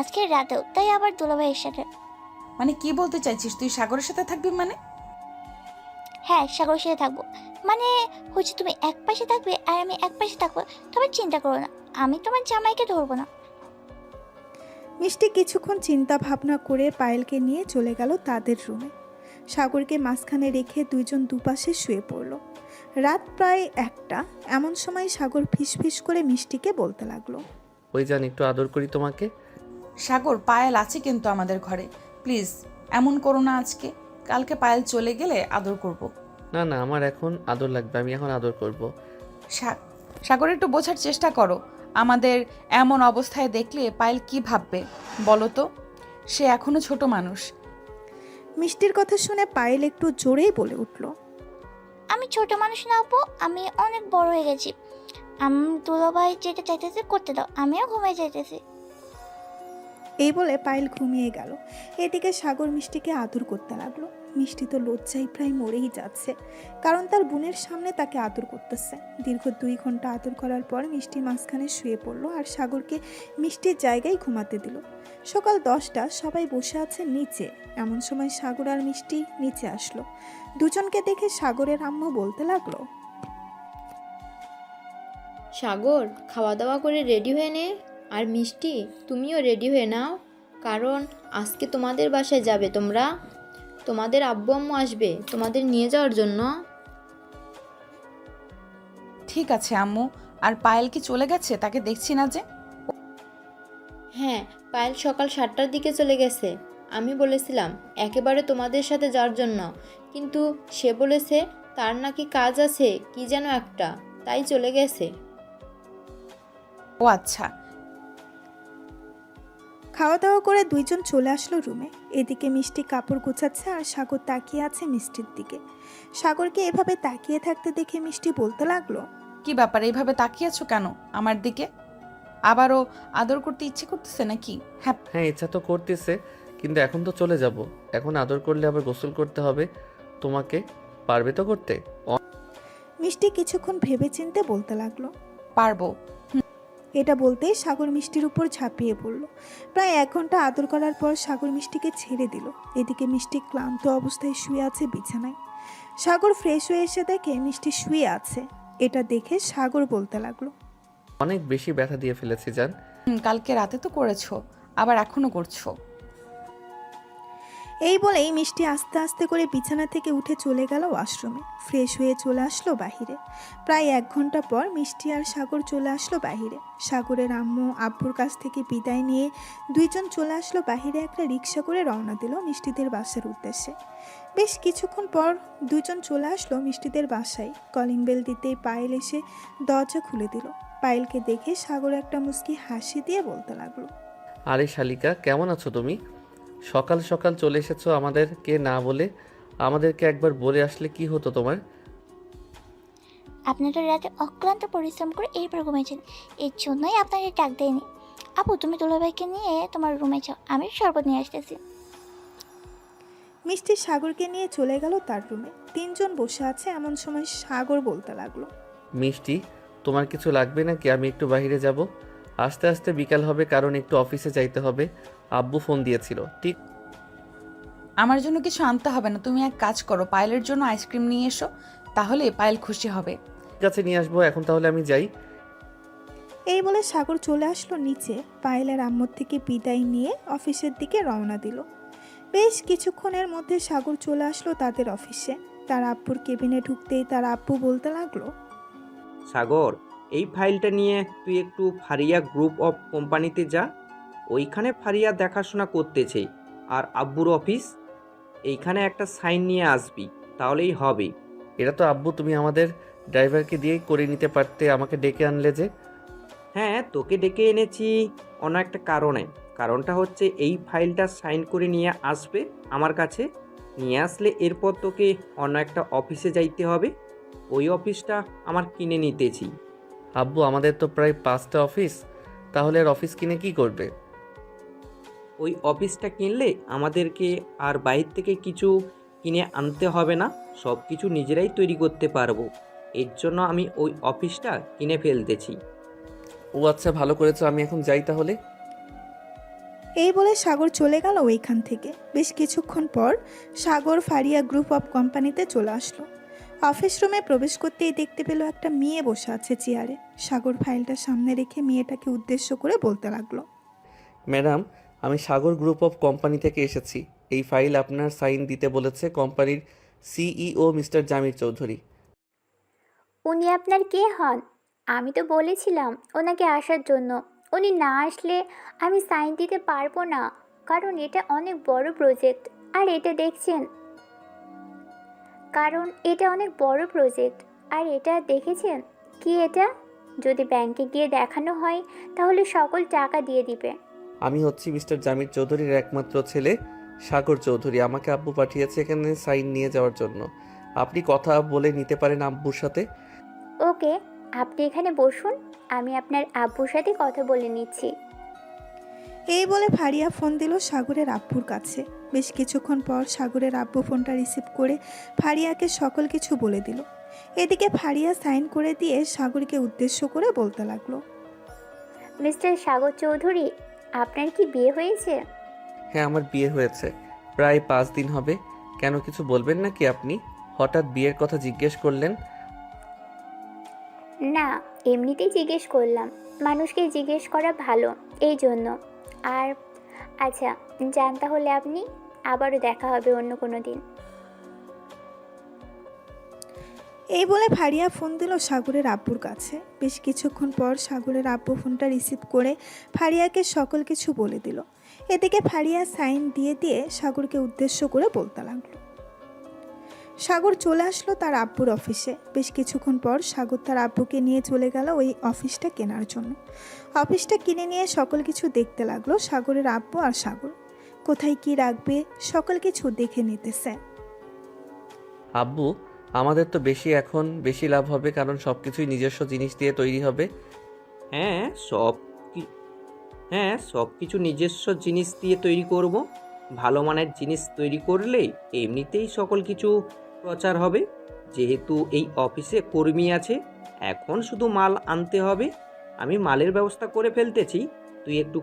Speaker 1: আজকের রাতেও, তাই আবার দুলাভাইয়ের সাথে।
Speaker 7: মানে কি বলতে চাইছিস? তুই সাগরের সাথে থাকবি মানে?
Speaker 1: হ্যাঁ, সাগরের সাথে থাকবো। মানে হচ্ছে তুমি এক পাশে থাকবে আর আমি এক পাশে থাকবো। তবে চিন্তা করো না, আমি তোমার জামাইকে ধরবো না।
Speaker 3: মিষ্টি কিছুক্ষণ চিন্তা ভাবনা করে পায়েলকে নিয়ে চলে গেল তাদের রুমে। সাগরকে মাঝখানে রেখে দুইজন দুপাশে শুয়ে পড়ল। রাত প্রায় 1টা। এমন সময় সাগর ফিসফিস করে মিষ্টিকে বলতে লাগলো।
Speaker 2: ওই যান, একটু আদর করি তোমাকে।
Speaker 7: সাগর, পায়েল আছে কিন্তু আমাদের ঘরে, প্লিজ এমন করো না আজকে। কালকে পায়েল চলে গেলে আদর করব।
Speaker 2: না না, আমার এখন আদর লাগবে, আমি এখন আদর করব।
Speaker 7: সাগর, একটু বোঝার চেষ্টা করো। আমাদের এমন অবস্থায় দেখলে পায়েল কি ভাববে বলো তো? সে এখনো ছোট মানুষ।
Speaker 3: মিষ্টির কথা শুনে পায়েল একটু জোরেই বলে উঠল।
Speaker 1: আমি ছোট মানুষ না আপু, আমি অনেক বড় হয়ে গেছি। দুলাভাই যেটা চাইতেছে করতে দাও, আমিও ঘুমিয়ে যাইতেছি।
Speaker 3: এই বলে পায়েল ঘুমিয়ে গেল। এদিকে সাগর মিষ্টিকে আদর করতে লাগলো। মিষ্টি তো লজ্জায় প্রায় মরেই যাচ্ছে, কারণ তার বোনের সামনে তাকে আদর করতেছে। দীর্ঘ 2 ঘন্টা আদর করার পর মিষ্টি মাঝখানে শুয়ে পড়লো আর সাগরকে মিষ্টির জায়গায় ঘুমাতে দিল। সকাল 10টা, সবাই বসে আছে নিচে। এমন সময় সাগর আর মিষ্টি নিচে আসলো। দুজনকে দেখে সাগরের আম্মু বলতে লাগলো।
Speaker 4: সাগর, খাওয়া দাওয়া করে রেডি হয়ে নে। আর মিষ্টি, তুমিও রেডি হয়ে নাও। কারণ আজকে তোমাদের বাসায় যাবে তোমরা, তোমাদের আব্বু আম্মু আসবে তোমাদের নিয়ে যাওয়ার জন্য।
Speaker 7: ঠিক আছে আম্মু। আর পায়েল কি চলে গেছে? তাকে দেখছি না যে।
Speaker 4: হ্যাঁ, পায়েল সকাল 7টার দিকে চলে গেছে। আমি বলেছিলাম একেবারে তোমাদের সাথে যাওয়ার জন্য, কিন্তু সে বলেছে তার নাকি কাজ আছে কি যেন একটা, তাই চলে গেছে।
Speaker 7: ও আচ্ছা।
Speaker 3: খাওয়া দাওয়া করে দুইজন চলে আসলো রুমে। এদিকে মিষ্টি কাপড় গোছাচ্ছে আর সাগর তাকিয়ে আছে মিষ্টির দিকে। সাগরকে এভাবে তাকিয়ে থাকতে দেখে মিষ্টি বলতে লাগলো,
Speaker 7: কি ব্যাপার, এইভাবে তাকিয়ে আছো কেন আমার দিকে? আবারও আদর করতে ইচ্ছে করতেছে নাকি? হ্যাঁ।
Speaker 2: হ্যাঁ, ইচ্ছা তো করতেছে, কিন্তু এখন তো চলে যাব। এখন আদর করলে আবার গোসল করতে হবে তোমাকে। পারবে তো করতে?
Speaker 3: মিষ্টি কিছুক্ষণ ভেবেচিন্তে বলতে লাগলো,
Speaker 7: পারবো।
Speaker 3: এটা বলতেই সাগর মিষ্টির উপর ঝাঁপিয়ে পড়ল। প্রায় 1 ঘন্টা আদর করার পর সাগর মিষ্টিকে ছেড়ে দিল। এদিকে মিষ্টি ক্লান্ত অবস্থায় শুয়ে আছে বিছানায়। সাগর ফ্রেশ হয়ে এসে দেখে মিষ্টি শুয়ে আছে। এটা দেখে সাগর বলতে লাগলো,
Speaker 2: অনেক বেশি ব্যথা দিয়ে ফেলেছি জান।
Speaker 7: কালকে রাতে তো করেছো, আবার এখনো করছো।
Speaker 3: এই বলেই মিষ্টি আস্তে আস্তে করে বিছানা থেকে উঠে চলে গেল ওয়াশরুমে। ফ্রেশ হয়ে চলে আসলো বাহিরে। প্রায় 1 ঘন্টা পর মিষ্টি আর সাগর চলে আসলো বাহিরে। সাগরের আম্মু আব্বুর কাছ থেকে বিদায় নিয়ে দুইজন চলে আসলো বাহিরে। একটা রিক্সা করে রওনা দিল মিষ্টিদের বাসার উদ্দেশ্যে। বেশ কিছুক্ষণ পর দুইজন চলে আসলো মিষ্টিদের বাসায়। কলিং বেল দিতেই পায়েল এসে দরজা খুলে দিল। পায়েলকে দেখে সাগর একটা মুচকি হাসি দিয়ে বলতে লাগলো,
Speaker 2: আরে শালিকা, কেমন আছো তুমি? সকাল সকাল চলে এসেছো আমাদেরকে না বলে। আমাদেরকে একবার বলে আসলে কি হতো তোমার?
Speaker 1: আপনারা রাতে অক্লান্ত পরিশ্রম করে এরপর ঘুমিয়েছেন, এর জন্যই আপনাকে ডাক দেয়নি। আপু, তুমি দুলাভাইকে নিয়ে তোমার রুমে যাও, আমি শরবত নিয়ে আসতেছি।
Speaker 3: মিষ্টি সাগরকে নিয়ে চলে গেল তার রুমে। 3 জন বসে আছে এমন সময় সাগর বলতে লাগলো,
Speaker 2: মিষ্টি, তোমার কিছু লাগবে নাকি? আমি একটু বাইরে যাব। আস্তে আস্তে বিকাল হবে, কারণ একটু অফিসে যাইতে হবে। আব্বু ফোন দিয়েছিল। ঠিক
Speaker 7: আমার জন্য কিছু আনতে হবে না, তুমি এক কাজ করো, পায়েলের জন্য আইসক্রিম নিয়ে এসো, তাহলে পায়েল খুশি হবে।
Speaker 2: আছে, নিয়ে আসবো। এখন তাহলে আমি যাই।
Speaker 3: এই বলে সাগর চলে আসলো নিচে। পায়েলের আম্মুর থেকে বিদায় নিয়ে অফিসের দিকে রওনা দিল। বেশ কিছুক্ষণের মধ্যে সাগর চলে আসলো তাদের অফিসে। তার আব্বুর কেবিনে ঢুকতেই তার আব্বু বলতে লাগলো,
Speaker 5: সাগর, এই ফাইলটা নিয়ে তুই একটু ফারিয়া গ্রুপ অফ কোম্পানিতে যা। ওইখানে ফারিয়া দেখাশোনা করতেছে। আর আব্বুর অফিস, এইখানে একটা সাইন নিয়ে আসবি, তাহলেই হবে।
Speaker 2: এটা তো আব্বু তুমি আমাদের ড্রাইভারকে দিয়েই করে নিতে পারতে, আমাকে ডেকে আনলে যে।
Speaker 5: হ্যাঁ, তোকে ডেকে এনেছি অন্য একটা কারণে। কারণটা হচ্ছে এই ফাইলটা সাইন করে নিয়ে আসবে আমার কাছে। নিয়ে আসলে এরপর তোকে অন্য একটা অফিসে যাইতে হবে। ওই অফিসটা আমার কিনে নিতেছি।
Speaker 2: আব্বু, আমাদের তো প্রায় 5টা অফিস, তাহলে আর অফিস কিনে কি করবে?
Speaker 5: ওই অফিসটা কিনলে আমাদেরকে আর বাইরে থেকে কিছু কিনে আনতে হবে না, সব কিছু নিজেরাই তৈরি করতে পারবো। এর জন্য আমি ওই অফিসটা কিনে ফেলতেছি।
Speaker 2: ও আচ্ছা, ভালো করেছো। আমি এখন যাই তাহলে।
Speaker 3: এই বলে সাগর চলে গেল ওইখান থেকে। বেশ কিছুক্ষণ পর সাগর ফারিয়া গ্রুপ অফ কোম্পানিতে চলে আসলো। অফিস রুমে প্রবেশ করতেই দেখতে পেল একটা মেয়ে বসে আছে চেয়ারে। সাগর ফাইলটা সামনে রেখে মেয়েটাকে উদ্দেশ্য করে বলতে লাগলো,
Speaker 2: ম্যাডাম, আমি সাগর গ্রুপ অফ কোম্পানি থেকে এসেছি। এই ফাইল আপনার সাইন দিতে বলেছে কোম্পানির সিইও মিস্টার জামির চৌধুরী।
Speaker 10: উনি আপনার কে হন? আমি তো বলেছিলাম ওনাকে আসার জন্য। উনি না আসলে আমি সাইন দিতে পারবো না, কারণ এটা অনেক বড় প্রজেক্ট। আর এটা দেখছেন, কারণ এটা অনেক বড় প্রজেক্ট। আর এটা দেখেছেন কি, এটা যদি ব্যাংকে গিয়ে দেখানো হয় তাহলে সকল টাকা দিয়ে দিবে।
Speaker 2: আমি হচ্ছি মিস্টার জামির চৌধুরীর একমাত্র ছেলে সাগর চৌধুরী। আমাকে আব্বু পাঠিয়েছে এখানে সাইন নিয়ে যাওয়ার জন্য। আপনি কথা বলে নিতে পারেন আব্বুর সাথে।
Speaker 10: ওকে, আপনি এখানে বসুন, আমি আপনার আব্বুর সাথে কথা বলে নিচ্ছি।
Speaker 3: এই বলে ফারিয়া ফোন দিল সাগরের আব্বুর কাছে। বেশ কিছুক্ষণ পর সাগরের আব্বু ফোনটা রিসিভ করে ফারিয়াকে সকল কিছু বলে দিল। এদিকে ফারিয়া সাইন করে দিয়ে সাগরকে উদ্দেশ্য করে বলতে লাগলো,
Speaker 10: মিস্টার সাগর চৌধুরী, আপনার কি বিয়ে হয়েছে?
Speaker 2: হ্যাঁ, আমার বিয়ে হয়েছে, প্রায় 5 দিন হবে। কেন, কিছু বলবেন নাকি আপনি? হঠাৎ বিয়ের কথা জিজ্ঞেস করলেন।
Speaker 10: না, এমনিতেই জিজ্ঞেস করলাম, মানুষকে জিজ্ঞেস করা ভালো এই জন্য। আর আচ্ছা, যান তাহলে আপনি, আবারও দেখা হবে অন্য কোনো দিন।
Speaker 3: এই বলে ফারিয়া ফোন দিল সাগরের আব্বুর কাছে। বেশ কিছুক্ষণ পর সাগরের আব্বু ফোনটা রিসিভ করে ফারিয়াকে সকল কিছু বলে দিল। এদিকে ফারিয়া সাইন দিয়ে দিয়ে সাগরকে উদ্দেশ্য করে বলতে লাগলো। সাগর চলে আসলো তার আব্বুর অফিসে। বেশ কিছুক্ষণ পর সাগর তার আব্বুকে নিয়ে চলে গেল ওই অফিসটা কেনার জন্য। অফিসটা কিনে নিয়ে সকল কিছু দেখতে লাগলো সাগরের আব্বু আর সাগর। কোথায় কি রাখবে সকল কিছু দেখে নিতেছে।
Speaker 2: আব্বু, আমাদের তো বেশি লাভ হবে, কারণ সব কিছুই নিজস্ব জিনিস দিয়ে তৈরি হবে।
Speaker 5: হ্যাঁ সব কিছু নিজস্ব জিনিস দিয়ে তৈরি করব। ভালো মানের জিনিস তৈরি করলে এমনিতেই সকল কিছু প্রচার হবে। যেহেতু এই অফিসে কর্মী আছে, এখন শুধু মাল আনতে হবে। আমি মালের ব্যবস্থা করে ফেলতেছি। তুই একটু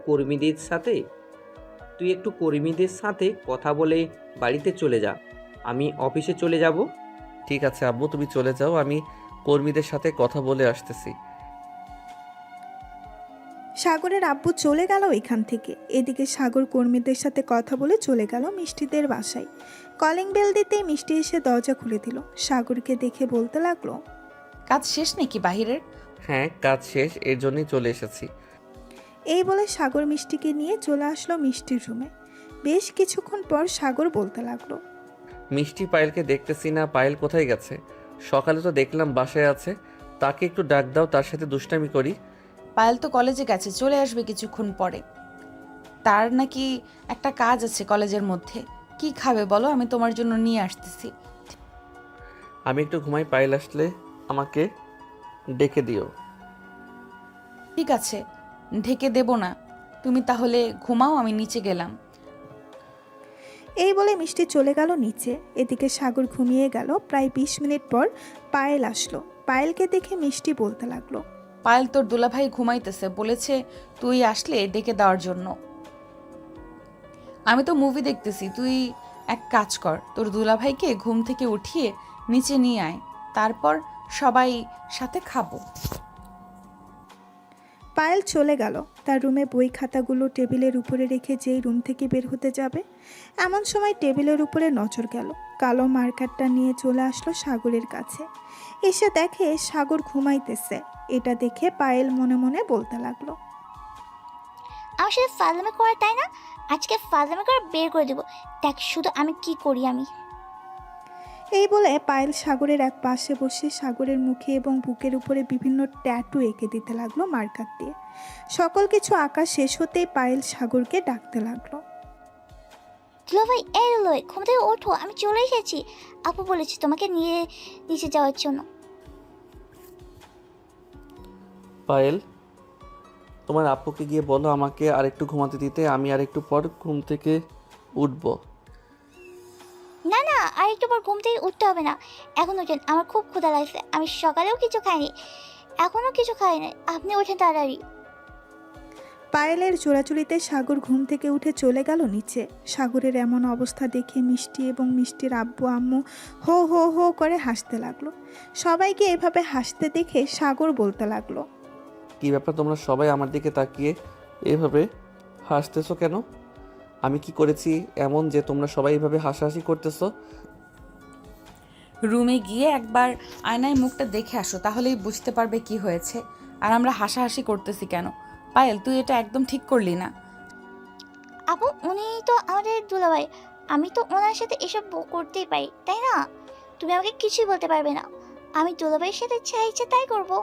Speaker 5: কর্মীদের সাথে কথা বলে বাড়িতে চলে যা। আমি অফিসে চলে যাব।
Speaker 2: ঠিক আছে আব্বু, তুমি চলে যাও, আমি কর্মীদের সাথে কথা বলে আসতেছি।
Speaker 3: সাগরের আব্বু চলে গেল এখান থেকে। এদিকে সাগর কর্মীদের সাথে কথা বলে চলে গেল মিষ্টিদের বাসায়। কলিং বেল দিতেই মিষ্টি এসে দরজা খুলে দিল। সাগরকে দেখে বলতে লাগলো,
Speaker 7: কাজ শেষ নাকি বাহিরের?
Speaker 2: হ্যাঁ, কাজ শেষ, এর জন্যই চলে এসেছি।
Speaker 3: এই বলে সাগর মিষ্টিকে নিয়ে চলে আসলো মিষ্টির রুমে। বেশ কিছুক্ষণ পর সাগর বলতে লাগলো,
Speaker 2: মিষ্টি পায়েলকে দেখতেছি না, পায়েল কোথায় গেছে? সকালে তো দেখলাম বাসায় আছে, তাকে একটু ডাক দাও, তার সাথে দুষ্টামি করি।
Speaker 7: পায়েল তো কলেজে গেছে, চলে আসবে কিছুক্ষণ পরে। তার নাকি একটা কাজ আছে কলেজের মধ্যে। কি খাবে বলো, আমি তোমার জন্য নিয়ে আসতেছি।
Speaker 2: আমি একটু ঘুমাই, পায়েল আসলে আমাকে ডেকে দিও।
Speaker 7: ঠিক আছে, ঢেকে দেব না, তুমি তাহলে ঘুমাও, আমি নিচে গেলাম।
Speaker 3: এই বলে মিষ্টি চলে গেল নিচে। এদিকে সাগর ঘুমিয়ে গেল। প্রায় 20 মিনিট পর পায়েল আসলো। পায়েলকে দেখে মিষ্টি বলতে লাগলো,
Speaker 7: পায়েল তোর দুলাভাই ঘুমাইতেছে, বলেছে তুই আসলে ডেকে দেওয়ার জন্য। আমি তো মুভি দেখতেছি, তুই এক কাজ কর, তোর দুলাভাইকে ঘুম থেকে উঠিয়ে নিচে নিয়ে আয়, তারপর সবাই সাথে খাবো।
Speaker 3: পায়েল চলে গেল। তার রুমে বই খাতাগুলো টেবিলের উপরে রেখে যেই রুম থেকে বের হতে যাবে, এমন সময় টেবিলের উপরে নজর গেল। কালো মার্কারটা নিয়ে চলে আসলো সাগরের কাছে। এসে দেখে সাগর ঘুমাইতেছে। এটা দেখে পায়েল মনে মনে বলতে লাগলো,
Speaker 1: আমার সাথে ফাজলামি করে, তাই না? আজকে ফাজলামি করে বের করে দেবো। দেখ শুধু আমি কি করি। আমি
Speaker 3: এই বলে পায়েল সাগরের এক পাশে বসে সাগরের মুখে এবং বুকের উপরে বিভিন্ন ট্যাটু এঁকে দিতে লাগলো মার্কার দিয়ে। সকল কিছু আঁকা শেষ হতেই পায়েল সাগরকে ডাকতে লাগলো,
Speaker 1: দুলা ভাই, এই লয়, ঘুম থেকে ওঠো, আমি চলে এসেছি। আপু বলেছি তোমাকে নিয়ে নিচে যাওয়ার জন্য।
Speaker 2: পায়েল, তোমার আপুকে গিয়ে বলো আমাকে আরেকটু ঘুমাতে দিতে, আমি আরেকটু পর ঘুম থেকে উঠব।
Speaker 1: না না, আর একটু পর ঘুম থেকে উঠতে হবে না, এখন ওঠেন, আমার খুব ক্ষুধা লাগছে। আমি সকালেও কিছু খাইনি, এখনও কিছু খাইনি, আপনি ওঠেন তাড়াতাড়ি।
Speaker 3: পায়েলের চোরাচুরিতে সাগর ঘুম থেকে উঠে চলে গেল নিচে। সাগরের এমন অবস্থা দেখে মিষ্টি এবং মিষ্টির আব্বু আম্মু হো হো হো করে হাসতে লাগলো। সবাইকে এভাবে হাসতে দেখে সাগর বলতে লাগলো,
Speaker 2: কি ব্যাপার, তোমরা সবাই আমার দিকে তাকিয়ে এভাবে হাসতেছো কেন? আমি কি করেছি এমন যে তোমরা সবাই এভাবে হাসাহাসি করতেছো?
Speaker 7: রুমে গিয়ে একবার আয়নায় মুখটা দেখে আসো, তাহলেই বুঝতে পারবে কি হয়েছে আর আমরা হাসাহাসি করতেছি কেন। পায়েল, তুই এটা একদম ঠিক করলি না।
Speaker 1: আপু, উনি তো আমাদের দুলাভাই, আমি তো ওনার সাথে এসব করতেই পারি, তাই না? তুমি আমাকে কিছুই বলতে পারবে না। আমি দুলাভাইয়ের সাথে যা ইচ্ছে তাই করবো।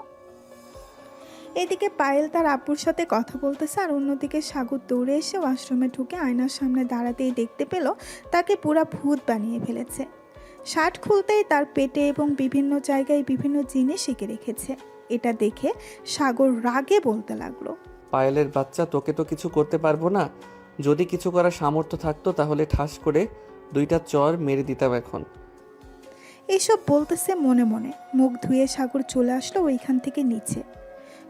Speaker 3: এদিকে পায়েল তার আব্বুর সাথে কথা বলতেছে আর অন্যদিকে সাগর দৌড়ে এসে ওয়াশরুমে ঢুকে আয়নার সামনে দাঁড়াতেই দেখতে পেল তাকে পুরা ভূত বানিয়ে ফেলেছে। শার্ট খুলতেই তার পেটে এবং বিভিন্ন জায়গায় বিভিন্ন জিনিস এঁকে রেখেছে। এটা দেখে সাগর রাগে বলতে লাগলো,
Speaker 2: পায়েলের বাচ্চা, তোকে তো কিছু করতে পারবো না। যদি কিছু করার সামর্থ্য থাকতো তাহলে ঠাস করে 2টা চর মেরে দিতাম এখন।
Speaker 3: এইসব বলতেছে মনে মনে। মুখ ধুয়ে সাগর চলে আসলো ওইখান থেকে নিচে।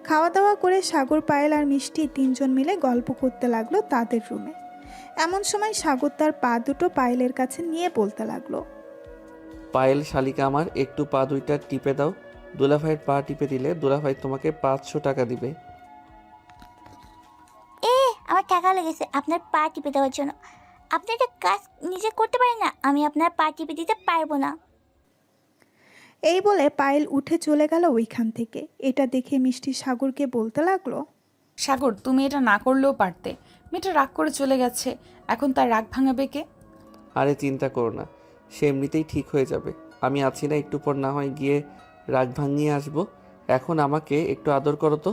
Speaker 3: খাওয়া দাওয়া করে সাগর, পায়েল আর মিষ্টি 3 জন মিলে গল্প করতে লাগলো তাদের রুমে। এমন সময় সাগর তার পা দুটো পায়েলের কাছে নিয়ে বলতে লাগলো,
Speaker 2: পায়েল শালিকা আমার, একটু পা 2টা টিপে দাও। দুলাভাইয়ের পা টিপে দিলে দুলাভাই তোমাকে 500 টাকা দিবে।
Speaker 1: আমার আমার টাকা লেগেছে আপনার পা টিপে দেওয়ার জন্য। আপনি একটা কাজ নিজে করতে পারেন না, আমি আপনার পা টিপে দিতে পারবো না।
Speaker 3: এই বলে পায়েল উঠে চলে গেল ওইখান থেকে। এটা দেখে মিষ্টি সাগরকে বলতে লাগলো,
Speaker 7: সাগর, তুমি এটা না করলেও পারতে। মেয়েটা রাগ করে চলে গেছে, এখন তার রাগ ভাঙাবে কে?
Speaker 2: আরে চিন্তা করো না, সে এমনিতেই ঠিক হয়ে যাবে। আমি আছি না, একটু পর না হয় গিয়ে রাগ ভাঙিয়ে আসবো। এখন আমাকে একটু আদর করো তো।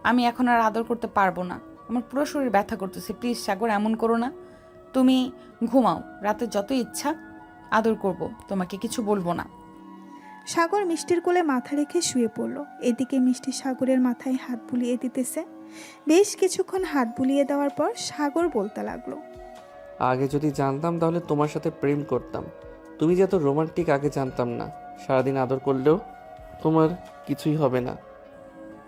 Speaker 7: আমি এখন আর আদর করতে পারবো না, আমার পুরো শরীর ব্যথা করতেছে। প্লিজ সাগর, এমন করো না। তুমি ঘুমাও, রাতে যত ইচ্ছা আদর করব, তোমাকে কিছু বলবো না।
Speaker 3: সাগর মিষ্টির কোলে মাথা রেখে শুয়ে পড়ল। এদিকে মিষ্টি সাগরের মাথায় হাত বুলিয়ে দিতেছে। বেশ কিছুক্ষণ হাত বুলিয়ে দেওয়ার পর সাগর বলতে লাগলো,
Speaker 2: আগে যদি জানতাম তাহলে তোমার সাথে প্রেম করতাম। তুমি যে এত রোমান্টিক আগে জানতাম না। সারাদিন আদর করলেও তোমার কিছুই হবে না।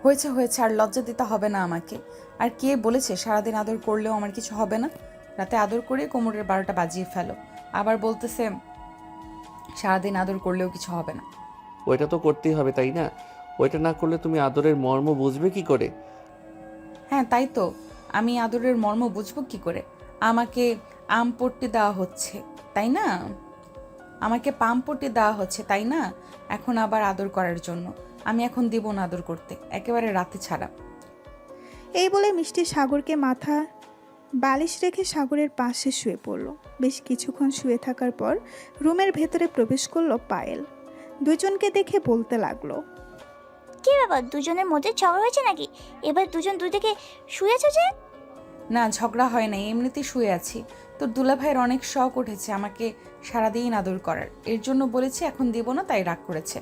Speaker 7: হয়েছে হয়েছে, আর লজ্জা দিতে হবে না আমাকে। আর কে বলেছে সারাদিন আদর করলেও আমার কিছু হবে না? রাতে আদর করে কোমরের 12টা বাজিয়ে ফেলো, আবার বলতেছে সারাদিন আদর করলেও কিছু হবে না।
Speaker 2: ওইটা তো করতেই হবে, তাই না? ওইটা না করলে তুমি আদরের মর্ম বুঝবে কি করে?
Speaker 7: হ্যাঁ তাই তো, আমি আদরের মর্ম বুঝবো কি করে? আমাকে আম পট্টি দেওয়া হচ্ছে, তাই না? আমাকে পাম পট্টি দেওয়া হচ্ছে, তাই না? এখন আবার আদর করার জন্য আমি এখন দিব না আদর করতে, একেবারে রাতে ছাড়া।
Speaker 3: এই বলে মিষ্টি সাগরকে মাথা বালিশ রেখে সাগরের পাশে শুয়ে পড়ল। বেশ কিছুক্ষণ শুয়ে থাকার পর রুমের ভেতরে প্রবেশ করলো পায়েল। দুজনকে দেখে বলতে লাগলো,
Speaker 1: কি ব্যাপার, দুজনের মধ্যে ঝগড়া হয়েছে নাকি? এবার দুজন দুদিকে শুয়েছো যে?
Speaker 7: না, ঝগড়া হয় নাই, এমনিতেই শুয়ে আছি। তোর দুলাভাইয়ের অনেক শখ উঠেছে আমাকে সারাদিন আদর করার, এর জন্য বলেছি এখন দিব না, তাই রাগ করেছে।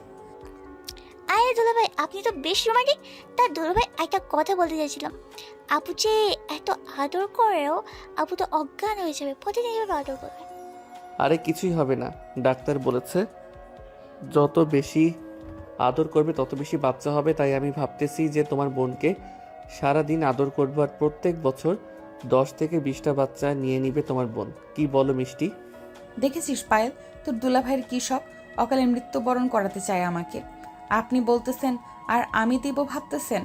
Speaker 1: আরে দুলাভাই, আপনি তো বেশ রোমান্টিক। তার দুলাভাই একটা কথা বলতে চাইছিলাম, আপু যে এত আদর করেও আপু তো অজ্ঞান হয়ে যাবে, প্রতিদিন এভাবে আদর করবে।
Speaker 2: আরে কিছুই হবে না, ডাক্তার বলেছে যত বেশি আদর করবে তত বেশি বাচ্চা হবে। তাই আমি ভাবতেছি যে তোমার বোনকে সারা দিন আদর করবো, আর প্রত্যেক বছর 10 থেকে 20টা বাচ্চা নিয়ে নিবে তোমার বোন। কি বলো মিষ্টি?
Speaker 7: দেখেছিস পায়েল, তোর দুলাভাইয়ের কি শখ, অকালে মৃত্যুবরণ করাতে চায় আমাকে। আপনি বলতেছেন আর আমি দিব ভাবতেছেন,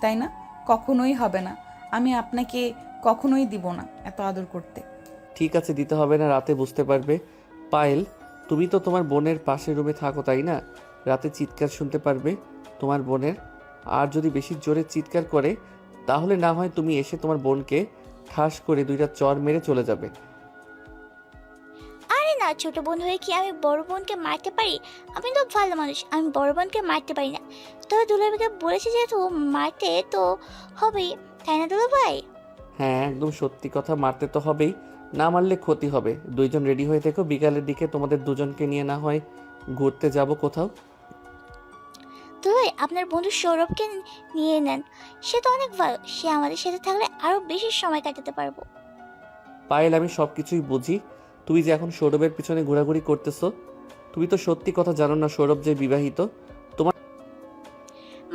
Speaker 7: তাই না? কখনোই হবে না, আমি আপনাকে কখনোই দিব না এত আদর করতে।
Speaker 2: ঠিক আছে, দিতে হবে না, রাতে বুঝতে পারবে। পায়েল, তুমি তো তোমার বোনের পাশের রুমে থাকো, তাই না? রাতে চিৎকার শুনতে পারবে তোমার বোনের। আর যদি বেশি জোরে চিৎকার করে তাহলে না হয় তুমি এসে তোমার বোনকে ঠাস করে 2টা চর মেরে চলে যাবে।
Speaker 1: আরে না, ছোট বোন হয়ে কি আমি বড় বোনকে মারতে পারি? আমি তো ভালো মানুষ, আমি বড় বোনকে মারতে পারি না। তবে দুলাভাইকে বলেছে যেহেতু মারতে তো হবেই, তাই না দুলাভাই?
Speaker 2: হ্যাঁ, একদম সত্যি কথা, মারতে তো হবেই, না মারলে ক্ষতি হবে। দুইজন রেডি হয়ে থেকো, বিকালের দিকে তোমাদের দুজনকে নিয়ে না হয় ঘুরতে যাব কোথাও।
Speaker 1: দুলাভাই, আপনার বন্ধু সৌরভকে নিয়ে নেন, সে তো অনেক ভালো, সে আমাদের সাথে থাকলে আরো বেশি সময় কাটাতে পারবো।
Speaker 2: পায়েল, আমি সব কিছুই বুঝি। তুই যে এখন সৌরভের পিছনে ঘোরাঘুরি করতেছো, তুমি তো সত্যি কথা জানো না সৌরভ যে বিবাহিত।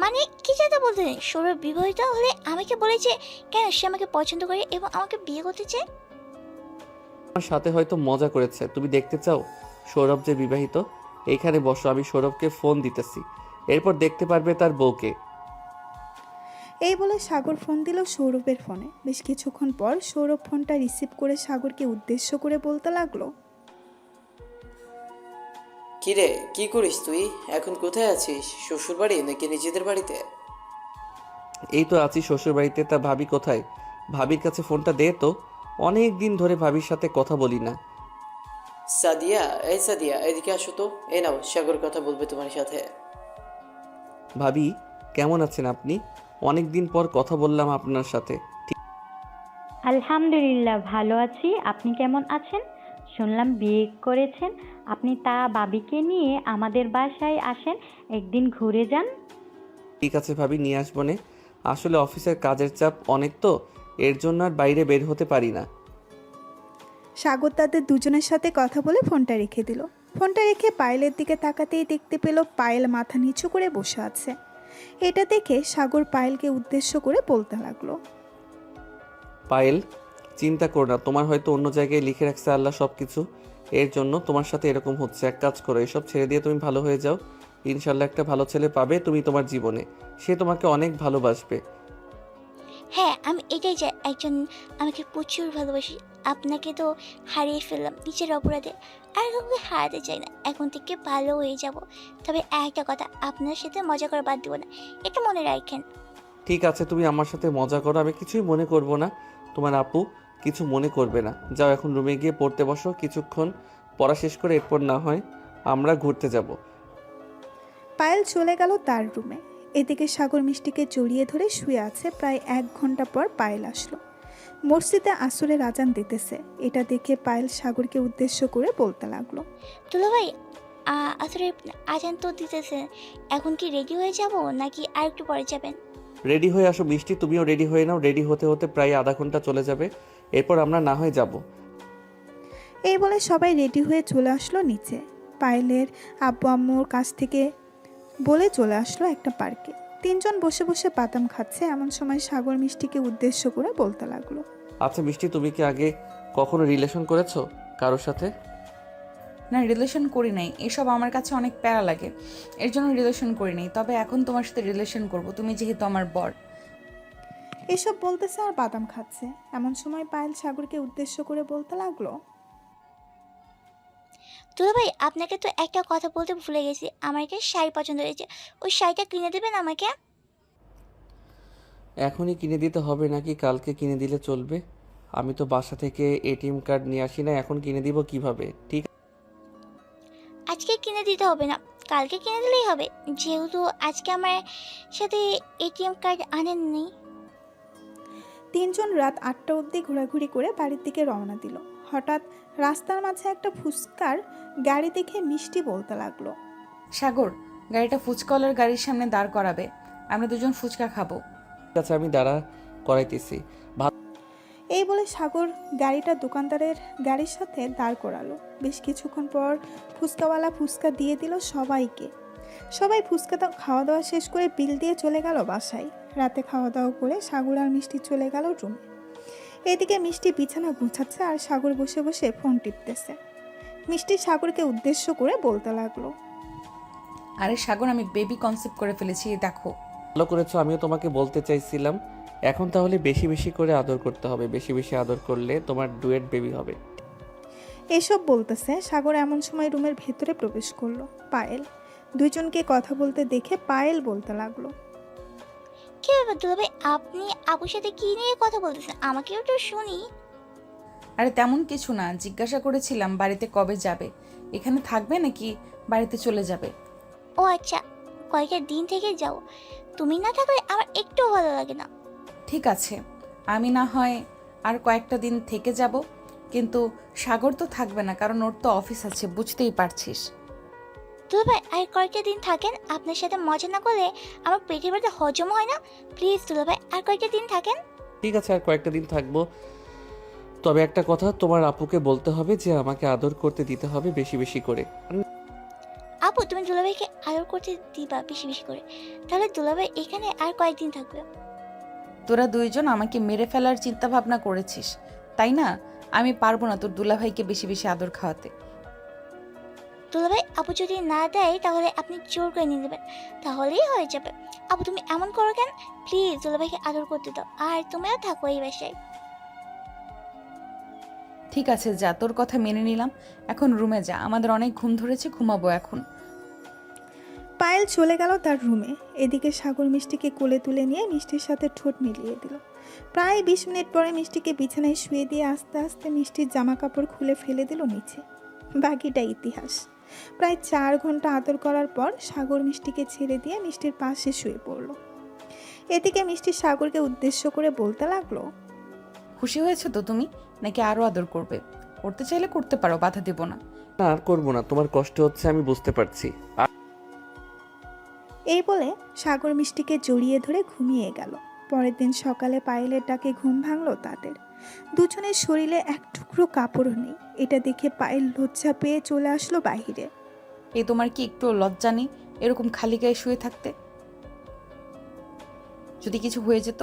Speaker 1: মানে কি যেটা বলতে নেই, সৌরভ বিবাহিত হলে আমাকে বলেছে কেন সে আমাকে পছন্দ করে এবং আমাকে বিয়ে করতে চায়।
Speaker 2: আমার সাথে হয়তো মজা করেছে। তুমি দেখতে চাও সৌরভ যে বিবাহিত? এইখানে বসো, আমি সৌরভকে ফোন দিতেছি, এরপর দেখতে পারবে তার বউকে।
Speaker 3: এই বলে সাগর ফোন দিল সৌরভের ফোনে। বেশ কিছুক্ষণ পর সৌরভ ফোনটা রিসিভ করে সাগরকে উদ্দেশ্য করে বলতে লাগলো,
Speaker 9: কিরে, কি করিস তুই? এখন কোথায় আছিস? শ্বশুর বাড়ি নাকি নিজেদের বাড়িতে?
Speaker 2: এই তো আছি শ্বশুর বাড়িতে। তা ভাবি কোথায়? ভাবির কাছে ফোনটা দে তো, অনেক দিন ধরে ভাবির সাথে কথা বলি না।
Speaker 9: সাদিয়া, এই সাদিয়া, এদিকে আসো তো। এ নাও, সাগর কথা বলবে তোমার সাথে।
Speaker 2: ভাবি, কেমন আছেন আপনি? অনেক দিন পর কথা বললাম আপনার সাথে।
Speaker 11: আলহামদুলিল্লাহ ভালো আছি। আপনি কেমন আছেন? শুনলাম বিয়ে করেছেন। আপনি তা বাবিকে নিয়ে আমাদের বাসায় আসেন, একদিন ঘুরে যান।
Speaker 2: ঠিক আছে ভাবি, নিয়ে আসবো নে। আসলে অফিসের কাজের চাপ অনেক তো, এর জন্য আর বাইরে বের হতে পারি না।
Speaker 3: সাগর তাদের দুজনের সাথে কথা বলে ফোনটা রেখে দিল। ফোনটা রেখে পায়েলের দিকে তাকাতেই দেখতে পেল পায়েল মাথা নিচু করে বসে আছে। এটা দেখে সাগর পায়েলকে উদ্দেশ্য করে বলতে লাগলো,
Speaker 2: পায়েল, চিন্তা করো না, তোমার হয়তো অন্য জায়গায় লিখে রাখছে আল্লাহ সব কিছু, এর জন্য তোমার সাথে এরকম হচ্ছে। এক কাজ করো, এসব ছেড়ে দিয়ে তুমি ভালো হয়ে যাও। ইনশাল্লাহ একটা ভালো ছেলে পাবে তুমি তোমার জীবনে, সে তোমাকে অনেক ভালোবাসবে।
Speaker 1: হ্যাঁ, আমি এটাই চাই। একজন আমাকে প্রচুর ভালোবাসি। আপনাকে তো হারিয়ে ফেললাম নিজের অপরাধে। আর কাউকে হারাতে চাই না। এখন থেকে ভালো হয়ে যাব। তবে একটা কথা, আপনার সাথে মজা করা বাদ দিব না, এটা মনে রাখেন।
Speaker 2: ঠিক আছে, তুমি আমার সাথে মজা করো, আমি কিছুই মনে করব না। তোমার আপু কিছু মনে করবে না। যাও এখন রুমে গিয়ে পড়তে বসো, কিছুক্ষণ পড়া শেষ করে এরপর না হয় আমরা ঘুরতে যাব।
Speaker 3: পায়েল চলে গেল তার রুমে। এদিকে সাগর মিষ্টিকে জড়িয়ে ধরে শুয়ে আছে। প্রায় 1 ঘন্টা পর পায়েল আসলো। মসজিদে আসরের আজান দিতেছে। এটা দেখে পায়েল সাগরকে উদ্দেশ্য করে বলতে লাগলো।
Speaker 1: দুলাভাই, আসলে আজান তো দিতেছে। এখন কি রেডি হয়ে যাব নাকি আর একটু পরে যাবেন?
Speaker 2: রেডি হয়ে আসো মিষ্টি, তুমিও রেডি হয়ে নাও। রেডি হতে হতে প্রায় আধা ঘন্টা চলে যাবে, এরপর আমরা না হয় যাব।
Speaker 3: এই বলে সবাই রেডি হয়ে চলে আসলো নিচে। পায়েলের আব্বু আম্মুর কাছ থেকে বলে চলে আসলো একটা পার্কে। 3 জন বসে বসে বাদাম খাচ্ছে। এমন সময় সাগর মিষ্টিকে উদ্দেশ্য করে বলতে লাগলো।
Speaker 2: আচ্ছা মিষ্টি, তুমি কি আগে কখনো রিলেশন করেছো কারোর সাথে?
Speaker 7: না, রিলেশন করি নাই, এসব আমার কাছে অনেক প্যারা লাগে, এর জন্য রিলেশন করি নাই। তবে এখন তোমার সাথে রিলেশন করব, তুমি যেহেতু আমার বর।
Speaker 3: এসব বলতেছে আর বাদাম খাচ্ছে। এমন সময় পায়েল সাগরকে উদ্দেশ্য করে বলতে লাগলো।
Speaker 1: দুলাভাই, আপনাকে তো একটা কথা বলতে ভুলে গেছি। আমার একটা শাড়ি পছন্দ হয়েছে, ওই শাড়িটা কিনে দেবেন আমাকে?
Speaker 2: এখনই কিনে দিতে হবে নাকি কালকে কিনে দিলে চলবে? আমি তো বাসা থেকে এটিএম কার্ড নিয়ে আসি না, এখন কিনে দিব কিভাবে? ঠিক
Speaker 1: আজকে কিনে দিতে হবে না, কালকে কিনে দিলেই হবে, যেহেতু আজকে আমার সাথে এটিএম কার্ড আনেননি।
Speaker 3: 3 জন রাত 8টা অবধি ঘোরাঘুরি করে বাড়ির দিকে রওনা দিল। হঠাৎ রাস্তার মাঝে একটা ফুচকার গাড়ি দেখে মিষ্টি বলতে লাগলো।
Speaker 7: সাগর, গাড়িটা ফুচকাওয়ালার গাড়ির সামনে দাঁড় করাবে, আমরা দুজন ফুচকা খাবো।
Speaker 2: আছে, আমি দাঁড়া করাইতেছি।
Speaker 3: এই বলে সাগর গাড়িটা দোকানদারের গাড়ির সাথে দাঁড় করালো। বেশ কিছুক্ষণ পর ফুচকাওয়ালা ফুচকা দিয়ে দিল সবাইকে। সবাই ফুচকা খাওয়া দাওয়া শেষ করে বিল দিয়ে চলে গেল বাসায়। রাতে খাওয়া দাওয়া করে সাগর আর মিষ্টি চলে গেল রুমে। এদিকে মিষ্টি বিছানা গুছাচ্ছে আর সাগর বসে বসে ফোন টিপতেছে। মিষ্টি সাগরকে উদ্দেশ্য করে বলতে লাগলো।
Speaker 7: আরে সাগর, আমি বেবি কনসেপ্ট করে ফেলেছি, দেখো।
Speaker 2: ভালো করেছো, আমিও তোমাকে বলতে চাইছিলাম। এখন তাহলে বেশি বেশি করে আদর করতে হবে, বেশি বেশি আদর করলে তোমার ডুয়েট বেবি হবে।
Speaker 3: এসব বলতেছে সাগর এমন সময় রুমের ভেতরে প্রবেশ করলো পায়েল। 2 জনকে কথা বলতে দেখে পায়েল বলতে লাগলো।
Speaker 1: কি ব্যাপার দুলাভাই, আপনি আপুর সাথে কি নিয়ে কথা বলতেছেন? আমাকেও তো শুনি।
Speaker 7: আরে তেমন কিছু না, জিজ্ঞাসা করেছিলাম বাড়িতে কবে যাবে, এখানে থাকবে নাকি বাড়িতে চলে যাবে।
Speaker 1: ও আচ্ছা, কয়েকটা দিন থেকে যাও। তুমি না থাকলে আমার একটুও ভালো লাগে না।
Speaker 7: ঠিক আছে, আমি না হয় আর কয়েকটা দিন থেকে যাব, কিন্তু সাগর তো থাকবে না, কারণ ওর তো অফিস আছে, বুঝতেই পারছিস।
Speaker 1: দুলাভাই, আর কয়েকটা দিন থাকেন। আপনার সাথে মজা না করলে আমার পেটের মধ্যে হজম হয় না। প্লিজ দুলাভাই, আর কয়েকটা দিন থাকেন।
Speaker 2: ঠিক আছে, আর কয়েকটা দিন থাকবো। তবে একটা কথা, তোমার আপুকে বলতে হবে যে আমাকে আদর করতে দিতে হবে বেশি বেশি করে।
Speaker 1: আপু, তুমি দুলাভাইকে আদর করতে দিবা বেশি বেশি করে, তাহলে দুলাভাই এখানে আর কয়েকদিন থাকবে।
Speaker 7: তোরা 2 জন আমাকে মেরে ফেলার চিন্তা ভাবনা করেছিস, তাই না? আমি পারবো না তোর দুলাভাইকে বেশি বেশি আদর খাওয়াতে।
Speaker 1: দুলাভাই, আপু যদি না দেয় তাহলে আপনি জোর করে নিয়ে নেবেন, তাহলেই হয়ে যাবে। আপু তুমি এমন করো কেন? প্লিজ দুলাভাইকে আদর করতে দাও, আর তুমিও থাকো এই বাসায়।
Speaker 7: ঠিক আছে, যা, তোর কথা মেনে নিলাম। এখন রুমে যা, আমাদের অনেক ঘুম ধরেছে, ঘুমাবো এখন।
Speaker 3: পায়েল চলে গেল তার রুমে। এদিকে সাগর মিষ্টিকে কোলে তুলে নিয়ে মিষ্টির সাথে ঠোঁট মিলিয়ে দিল। প্রায় 20 মিনিট পরে মিষ্টিকে বিছানায় শুয়ে দিয়ে আস্তে আস্তে মিষ্টির জামা কাপড় খুলে ফেলে দিল নিচে। বাকিটা ইতিহাস। প্রায় 4 ঘন্টা আদর করার পর সাগর মিষ্টিকে ছেড়ে দিয়ে মিষ্টির পাশে শুয়ে পড়ল। এদিকে মিষ্টি সাগরকে উদ্দেশ্য করে বলতে লাগলো।
Speaker 7: খুশি হয়েছে তো তুমি, নাকি আরো আদর করবে? করতে চাইলে করতে পারো, বাধা দেব না।
Speaker 2: না, আর করবো না, তোমার কষ্ট হচ্ছে আমি বুঝতে পারছি।
Speaker 3: এই বলে সাগর মিষ্টিকে জড়িয়ে ধরে ঘুমিয়ে গেল। পরের দিন সকালে পায়েলের ডাকে ঘুম ভাঙলো তাদের। 2 জনের শরীরে এক টুকরো কাপড়ও নেই। এটা দেখে পায়েল লজ্জা পেয়ে চলে আসলো বাইরে।
Speaker 7: এই তোমার কি একটু লজ্জা নেই এরকম খালি গায়ে শুয়ে থাকতে? যদি কিছু হয়ে যেত?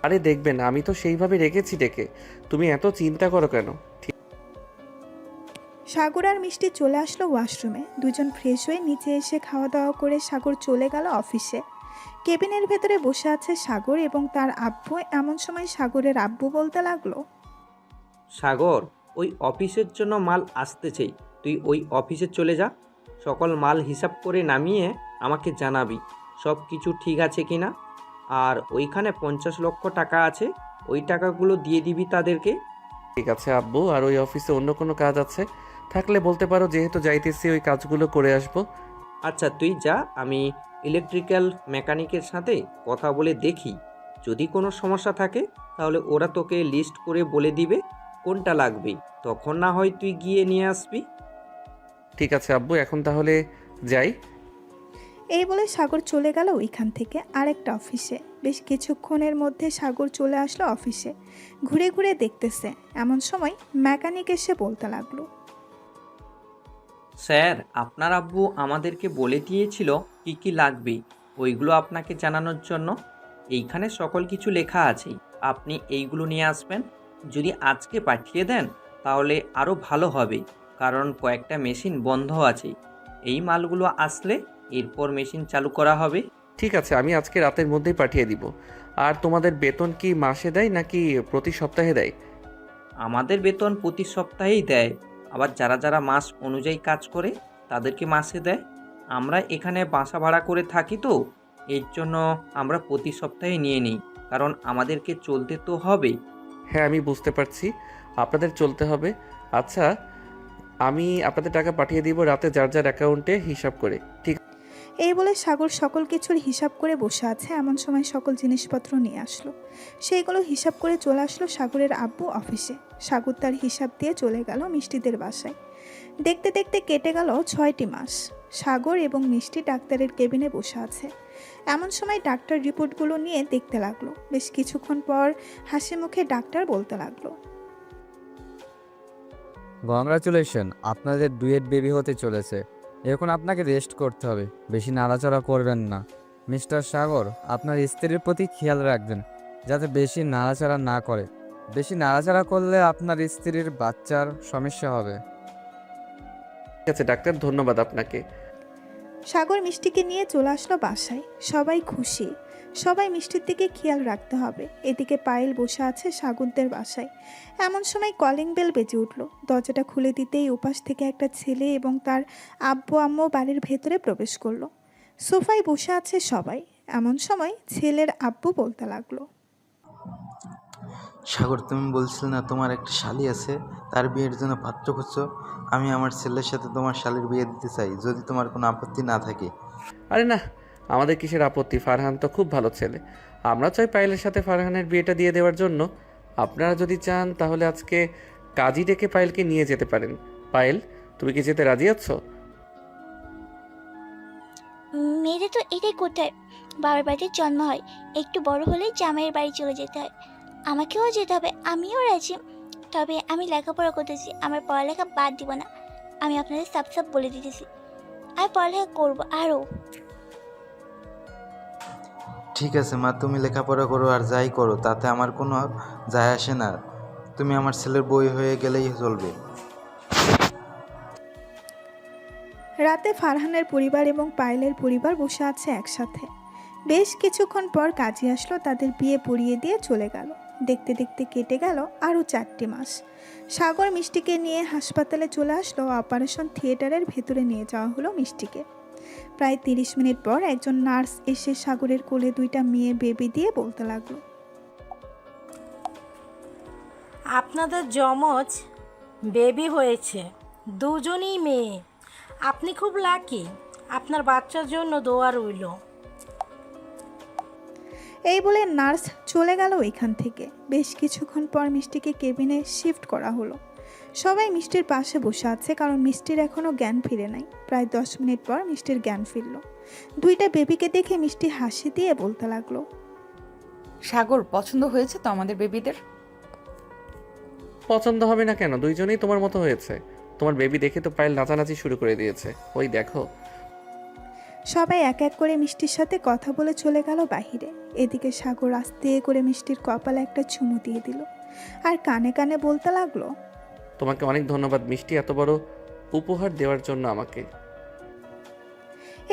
Speaker 2: আরে দেখবেন, আমি তো সেইভাবে রেখেছি ডেকে, তুমি এত চিন্তা করো কেন?
Speaker 3: সাগর আর মিষ্টি চলে আসলো ওয়াশরুমে। 2 জন ফ্রেশ হয়ে নিচে এসে খাওয়া দাওয়া করে সাগর চলে গেল অফিসে। কেবিনের ভেতরে বসে আছে সাগর এবং তার আব্বু। এমন সময় সাগরের আব্বু বলতে লাগলো,
Speaker 5: সাগর, ওই অফিসের জন্য মাল আসতেছে, তুই ওই অফিসে চলে যা। সকল মাল হিসাব করে নামিয়ে আমাকে জানাবি সব কিছু ঠিক আছে কি না। আর ওইখানে 50 লক্ষ টাকা আছে, ওই টাকাগুলো দিয়ে দিবি তাদেরকে।
Speaker 2: ঠিক আছে আব্বু, আর ওই অফিসে অন্য কোনো কাজ আছে থাকলে বলতে পারো, যেহেতু যাইতেছি ওই কাজগুলো করে আসবো।
Speaker 5: আচ্ছা তুই যা, আমি ইলেকট্রিক্যাল মেকানিকের সাথে কথা বলে দেখি, যদি কোনো সমস্যা থাকে তাহলে ওরা তোকে লিস্ট করে বলে দিবে কোনটা লাগবে, তখন না হয় তুই গিয়ে নিয়ে আসবি।
Speaker 2: ঠিক আছে আব্বু, এখন তাহলে যাই।
Speaker 3: এই বলে সাগর চলে গেল ওইখান থেকে আরেকটা অফিসে। বেশ কিছুক্ষণের মধ্যে সাগর চলে আসলো অফিসে, ঘুরে ঘুরে দেখতেছে। এমন সময় মেকানিক এসে বলতে লাগলো,
Speaker 5: স্যার, আপনার আব্বু আমাদেরকে বলে দিয়েছিল কি কি লাগবে, ওইগুলো আপনাকে জানানোর জন্য। এইখানে সকল কিছু লেখা আছে, আপনি এইগুলো নিয়ে আসবেন। যদি আজকে পাঠিয়ে দেন তাহলে আরও ভালো হবে, কারণ কয়েকটা মেশিন বন্ধ আছে। এই মালগুলো আসলে এরপর মেশিন চালু করা হবে।
Speaker 2: ঠিক আছে, আমি আজকে রাতের মধ্যেই পাঠিয়ে দিব। আর তোমাদের বেতন কি মাসে দেয় নাকি প্রতি সপ্তাহে দেয়?
Speaker 5: আমাদের বেতন প্রতি সপ্তাহেই দেয়, আবার যারা যারা মাস অনুযায়ী কাজ করে তাদেরকে মাসে দেয়। আমরা এখানে বাসা ভাড়া করে থাকি, তো এর জন্য আমরা প্রতি সপ্তাহে নিয়ে নিই, কারণ আমাদেরকে চলতে তো হবে।
Speaker 2: হ্যাঁ, আমি বুঝতে পারছি, আপনাদের চলতে হবে। আচ্ছা, আমি আপনাদের টাকা পাঠিয়ে দিব রাতে যার যার অ্যাকাউন্টে হিসাব করে। ঠিক
Speaker 3: এই বলে সাগর সকল কিছুর হিসাব করে বসে আছে। এমন সময় সকল জিনিসপত্র নিয়ে আসলো, সেইগুলো হিসাব করে চলে আসলো সাগরের আব্বু অফিসে। সাগর তার হিসাব দিয়ে চলে গেল মিষ্টিদের বাসায়। দেখতে দেখতে কেটে গেল 6টি মাস। সাগর এবং মিষ্টি ডাক্তারের কেবিনে বসে আছে। এমন সময় ডাক্তার রিপোর্টগুলো নিয়ে দেখতে লাগলো। বেশ কিছুক্ষণ পর হাসি মুখে ডাক্তার বলতে লাগলো,
Speaker 12: কংগ্রাচুলেশন, আপনাদের ডুয়েট বেবি হতে চলেছে। এখন আপনাকে রেস্ট করতে হবে, বেশি নাড়াচাড়া করবেন না। মিস্টার সাগর, আপনার স্ত্রীর প্রতি খেয়াল রাখবেন যাতে বেশি নাড়াচাড়া না করে। বেশি নাড়াচাড়া করলে আপনার স্ত্রীর বাচ্চার সমস্যা হবে।
Speaker 2: আছে ডাক্তার, ধন্যবাদ আপনাকে।
Speaker 3: সাগর মিষ্টিকে নিয়ে চলে আসলো বাসায়। সবাই খুশি, সবাই মিষ্টির দিকে খেয়াল রাখতে হবে। এদিকে পায়েল বসে আছে সাগরদের বাসায়। এমন সময় কলিং বেল বেজে উঠল। দরজাটা খুলে দিতেই উপাস থেকে একটা ছেলে এবং তার আব্বু আম্মু বাড়ির ভেতরে প্রবেশ করলো। সোফায় বসে আছে সবাই। এমন সময় ছেলের আব্বু বলতে লাগলো,
Speaker 13: সাগর, তুমি বলছিলে না তোমার একটা শালি আছে, তার বিয়ের জন্য পাত্র খুঁজছো? আমি আমার ছেলের সাথে তোমার শালির বিয়ে দিতে চাই, যদি তোমার কোনো আপত্তি না থাকে।
Speaker 2: আরে না, আমাদের কিসের আপত্তি? ফারহান তো খুব ভালো ছেলে, আমরা চাই পায়েলের সাথে ফারহানের বিয়েটা দিয়ে দেওয়ার জন্য। আপনারা যদি চান তাহলে আজকে কাজী ডেকে পায়েলকে নিয়ে যেতে পারেন। পায়েল, তুমি কি যেতে রাজি আছো?
Speaker 1: মেয়েদের তো এটাই করতে হয়, বাবার বাড়িতে জন্ম হয়, একটু বড় হলেই জামাইয়ের বাড়ি চলে যেতে হয়। আমাকেও যেতে হবে, আমিও রাজি। তবে আমি লেখাপড়া করতেছি, আমার পড়ালেখা বাদ দিব না। আমি আপনাদের সাপ সাপ বলে দিতেছি, আমি পড়ালেখা করবো আরও।
Speaker 13: ঠিক আছে মা, তুমি লেখাপড়া করো আর যাই করো, তাতে আমার কোনো যায় আসে না। তুমি আমার ছেলের বই হয়ে গেলেই চলবে।
Speaker 3: রাতে ফারহানের পরিবার এবং পায়েলের পরিবার বসে আছে একসাথে। বেশ কিছুক্ষণ পর কাজী আসলো, তাদের বিয়ে পড়িয়ে দিয়ে চলে গেল। দেখতে দেখতে কেটে গেল আরও 4টি মাস। সাগর মিষ্টিকে নিয়ে হাসপাতালে চলে আসলো। অপারেশন থিয়েটারের ভেতরে নিয়ে যাওয়া হলো মিষ্টিকে। প্রায় 30 মিনিট পর একজন নার্স এসে সাগরের কোলে 2টা মেয়ে বেবি দিয়ে বলতে লাগলো,
Speaker 14: আপনাদের যমজ বেবি হয়েছে, দুজনই মেয়ে। আপনি খুব লাকি, আপনার বাচ্চার জন্য দোয়া রইল।
Speaker 3: এই বলে নার্স চলে গেল ওইখান থেকে। বেশ কিছুক্ষণ পর মিষ্টিকে কেবিনে শিফট করা হলো। সবাই মিষ্টির পাশে বসে আছে, কারণ মিষ্টির এখনও জ্ঞান ফিরে নাই। প্রায় 10 মিনিট পর মিষ্টির জ্ঞান ফিরল। 2টা বেবিকে দেখে মিষ্টি হাসি দিয়ে বলতে লাগলো,
Speaker 7: সাগর, পছন্দ হয়েছে তো আমাদের বেবিদের?
Speaker 2: পছন্দ হবে না কেন? দুইজনেই তোমার মতো হয়েছে। তোমার বেবি দেখে তো পায়েল নাচানাচি শুরু করে দিয়েছে, ওই দেখো।
Speaker 3: সবাই এক এক করে মিষ্টির সাথে কথা বলে চলে গেল বাহিরে। এদিকে সাগর আস্তে করে মিষ্টির কপালে একটা চুমু দিয়ে দিল আর কানে কানে বলতে লাগলো,
Speaker 2: তোমাকে অনেক ধন্যবাদ মিষ্টি, এত বড় উপহার দেওয়ার জন্য আমাকে।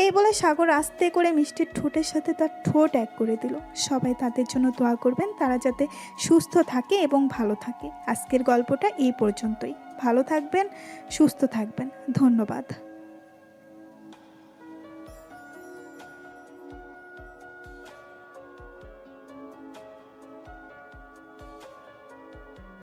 Speaker 3: এই বলে সাগর আস্তে করে মিষ্টির ঠোঁটের সাথে তার ঠোঁট এক করে দিল। সবাই তাদের জন্য দোয়া করবেন, তারা যাতে সুস্থ থাকে এবং ভালো থাকে। আজকের গল্পটা এই পর্যন্তই। ভালো থাকবেন, সুস্থ থাকবেন। ধন্যবাদ।